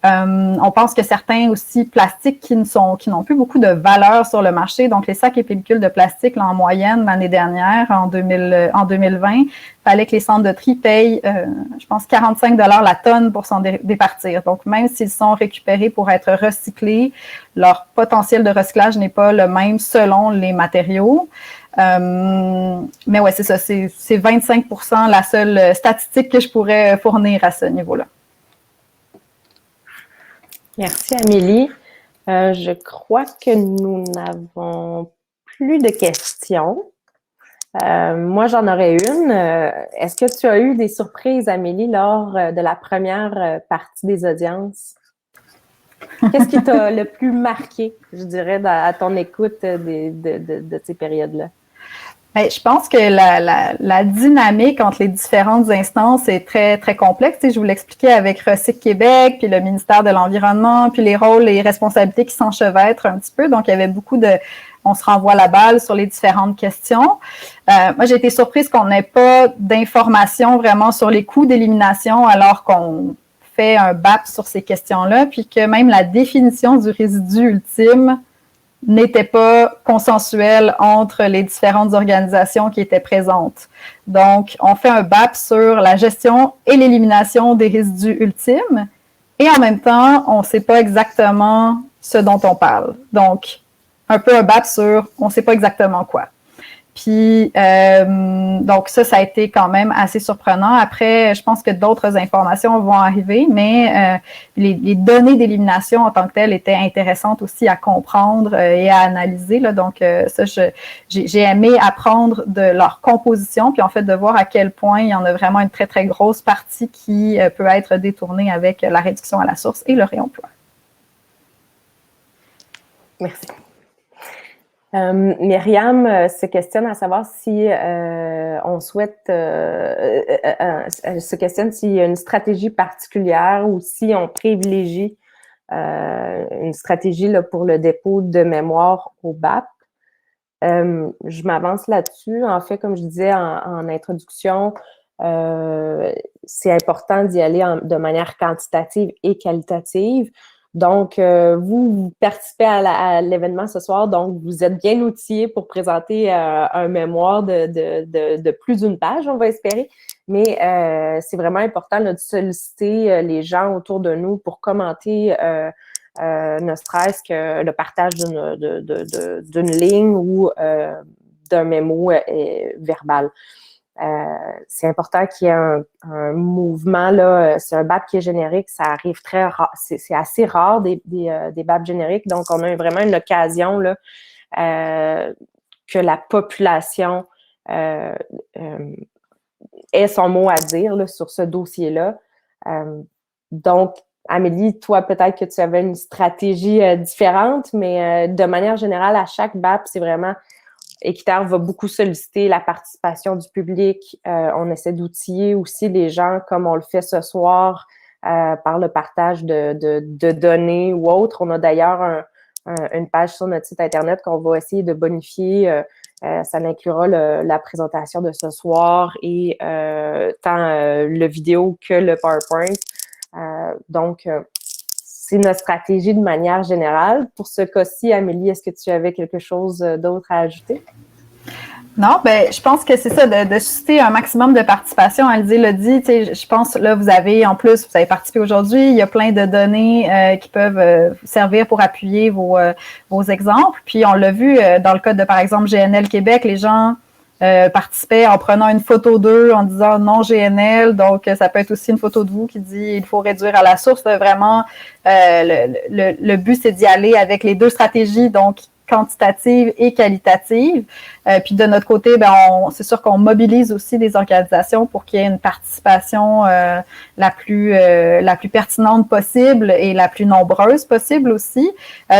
On pense que certains aussi plastiques qui n'ont plus beaucoup de valeur sur le marché, donc les sacs et pellicules de plastique, là, en moyenne, l'année dernière, en 2020, il fallait que les centres de tri payent, je pense, 45 $ la tonne pour s'en départir. Donc, même s'ils sont récupérés pour être recyclés, leur potentiel de recyclage n'est pas le même selon les matériaux. Mais ouais, c'est ça, c'est 25% la seule statistique que je pourrais fournir à ce niveau-là. Merci, Amélie. Je crois que nous n'avons plus de questions. Moi, j'en aurais une. Est-ce que tu as eu des surprises, Amélie, lors de la première partie des audiences? Qu'est-ce qui t'a le plus marqué, je dirais, à ton écoute de ces périodes-là? Je pense que la dynamique entre les différentes instances est très, très complexe. Tu sais, je vous l'expliquais avec Recyc Québec, puis le ministère de l'Environnement, puis les rôles et les responsabilités qui s'enchevêtrent un petit peu. Donc, il y avait beaucoup on se renvoie la balle sur les différentes questions. Moi, j'ai été surprise qu'on n'ait pas d'informations vraiment sur les coûts d'élimination alors qu'on fait un BAP sur ces questions-là, puis que même la définition du résidu ultime n'était pas consensuel entre les différentes organisations qui étaient présentes. Donc, on fait un BAP sur la gestion et l'élimination des résidus ultimes, et en même temps, on ne sait pas exactement ce dont on parle. Donc, un peu un BAP sur on ne sait pas exactement quoi. Puis, donc ça a été quand même assez surprenant. Après, je pense que d'autres informations vont arriver, mais les données d'élimination en tant que telles étaient intéressantes aussi à comprendre et à analyser. Là. Donc, ça, j'ai aimé apprendre de leur composition, puis en fait de voir à quel point il y en a vraiment une très, très grosse partie qui peut être détournée avec la réduction à la source et le réemploi. Merci. Myriam se questionne à savoir si on souhaite se questionne s'il y a une stratégie particulière ou si on privilégie une stratégie là, pour le dépôt de mémoire au BAP. Je m'avance là-dessus. En fait, comme je disais en introduction, c'est important d'y aller de manière quantitative et qualitative. Donc, vous participez à l'événement ce soir, donc vous êtes bien outillés pour présenter un mémoire de plus d'une page, on va espérer. Mais c'est vraiment important là, de solliciter les gens autour de nous pour commenter ne serait-ce que le partage d'une ligne ou d'un mémo verbal. C'est important qu'il y ait un mouvement, là, c'est un BAP qui est générique, ça arrive très rare, c'est assez rare des BAP génériques, donc on a vraiment une occasion là, que la population ait son mot à dire là, sur ce dossier-là. Donc, Amélie, toi, peut-être que tu avais une stratégie différente, mais de manière générale, à chaque BAP, c'est vraiment Équiterre va beaucoup solliciter la participation du public. On essaie d'outiller aussi les gens comme on le fait ce soir par le partage de données ou autres. On a d'ailleurs une page sur notre site Internet qu'on va essayer de bonifier. Ça inclura la présentation de ce soir et tant le vidéo que le PowerPoint. Donc, c'est notre stratégie de manière générale. Pour ce cas-ci, Amélie, est-ce que tu avais quelque chose d'autre à ajouter? Non, ben, je pense que c'est ça, de susciter un maximum de participation. Alizé l'a dit, je pense, là, vous avez participé aujourd'hui, il y a plein de données qui peuvent servir pour appuyer vos exemples. Puis, on l'a vu dans le cas de, par exemple, GNL Québec, les gens participaient en prenant une photo d'eux, en disant non GNL. Donc, ça peut être aussi une photo de vous qui dit il faut réduire à la source. Là, vraiment, le but, c'est d'y aller avec les deux stratégies, donc quantitative et qualitative. Puis de notre côté, ben c'est sûr qu'on mobilise aussi des organisations pour qu'il y ait une participation la plus pertinente possible et la plus nombreuse possible aussi.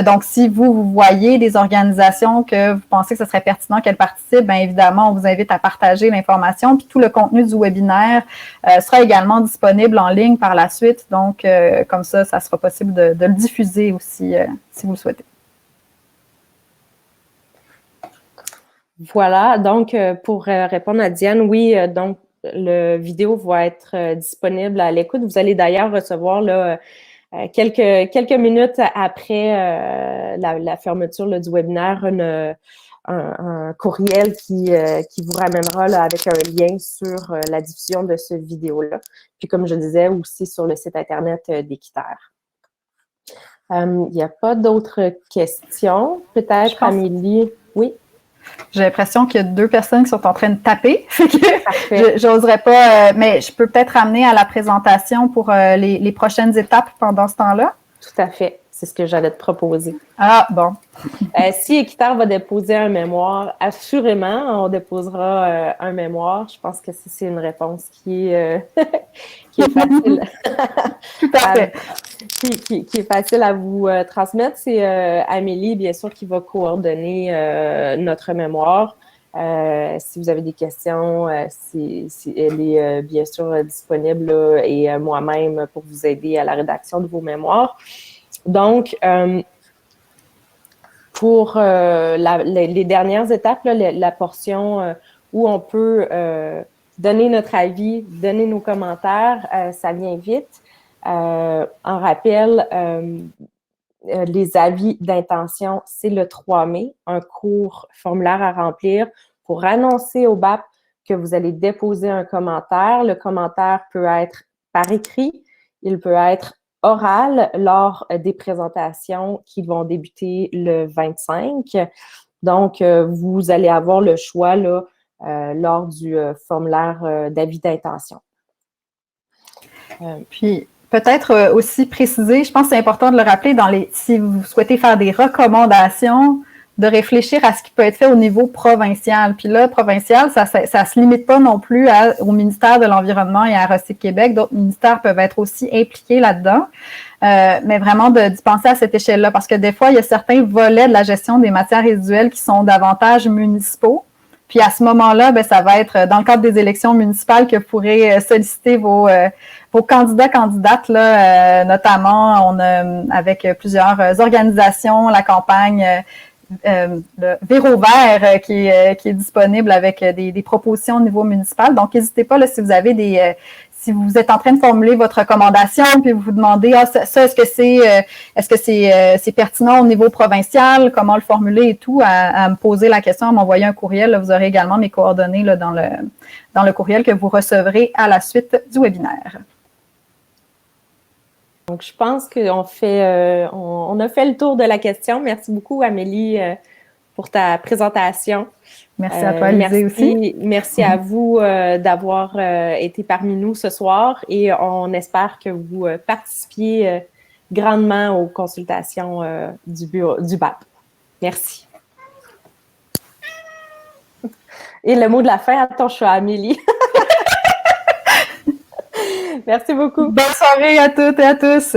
Donc, si vous voyez des organisations que vous pensez que ce serait pertinent qu'elles participent, bien évidemment, on vous invite à partager l'information. Puis tout le contenu du webinaire sera également disponible en ligne par la suite. Donc, comme ça sera possible de le diffuser aussi si vous le souhaitez. Voilà, donc pour répondre à Diane, oui, donc le vidéo va être disponible à l'écoute. Vous allez d'ailleurs recevoir là, quelques minutes après la fermeture là, du webinaire un courriel qui vous ramènera là, avec un lien sur la diffusion de ce vidéo-là. Puis comme je disais, aussi sur le site Internet d'Équiterre. Il n'y a pas d'autres questions. Peut-être, Amélie? Oui? J'ai l'impression qu'il y a deux personnes qui sont en train de taper. J'oserais pas, mais je peux peut-être ramener à la présentation pour les prochaines étapes pendant ce temps-là. Tout à fait. C'est ce que j'allais te proposer. Ah, bon. Si Équiterre va déposer un mémoire, assurément, on déposera un mémoire. Je pense que c'est une réponse qui est facile. Tout à fait. Qui est facile à vous transmettre. C'est Amélie, bien sûr, qui va coordonner notre mémoire. Si vous avez des questions, elle est bien sûr disponible là, et moi-même pour vous aider à la rédaction de vos mémoires. Donc, pour les dernières étapes, là, la portion où on peut donner notre avis, donner nos commentaires, ça vient vite. En rappel, les avis d'intention, c'est le 3 mai, un court formulaire à remplir pour annoncer au BAP que vous allez déposer un commentaire. Le commentaire peut être par écrit, il peut être oral lors des présentations qui vont débuter le 25. Donc, vous allez avoir le choix là, lors du formulaire d'avis d'intention. Puis, peut-être aussi préciser, je pense que c'est important de le rappeler, si vous souhaitez faire des recommandations, de réfléchir à ce qui peut être fait au niveau provincial. Puis là, provincial, ça se limite pas non plus au ministère de l'Environnement et à Recyc Québec. D'autres ministères peuvent être aussi impliqués là-dedans. Mais vraiment d'y penser à cette échelle-là, parce que des fois, il y a certains volets de la gestion des matières résiduelles qui sont davantage municipaux. Puis à ce moment-là, ben, ça va être dans le cadre des élections municipales que vous pourrez solliciter vos candidates, là, notamment avec plusieurs organisations, la campagne le Véro Vert qui est disponible avec des propositions au niveau municipal. Donc, n'hésitez pas, là, si vous avez si vous êtes en train de formuler votre recommandation, puis vous vous demandez, est-ce que c'est pertinent au niveau provincial, comment le formuler et tout, à me poser la question, à m'envoyer un courriel. Là, vous aurez également mes coordonnées là, dans le courriel que vous recevrez à la suite du webinaire. Donc, je pense qu'on on a fait le tour de la question. Merci beaucoup, Amélie, pour ta présentation. Merci à toi, Alizée, aussi. Merci à vous d'avoir été parmi nous ce soir et on espère que vous participiez grandement aux consultations du BAP. Merci. Et le mot de la fin, attends, je suis à Amélie. Merci beaucoup. Bonne soirée à toutes et à tous.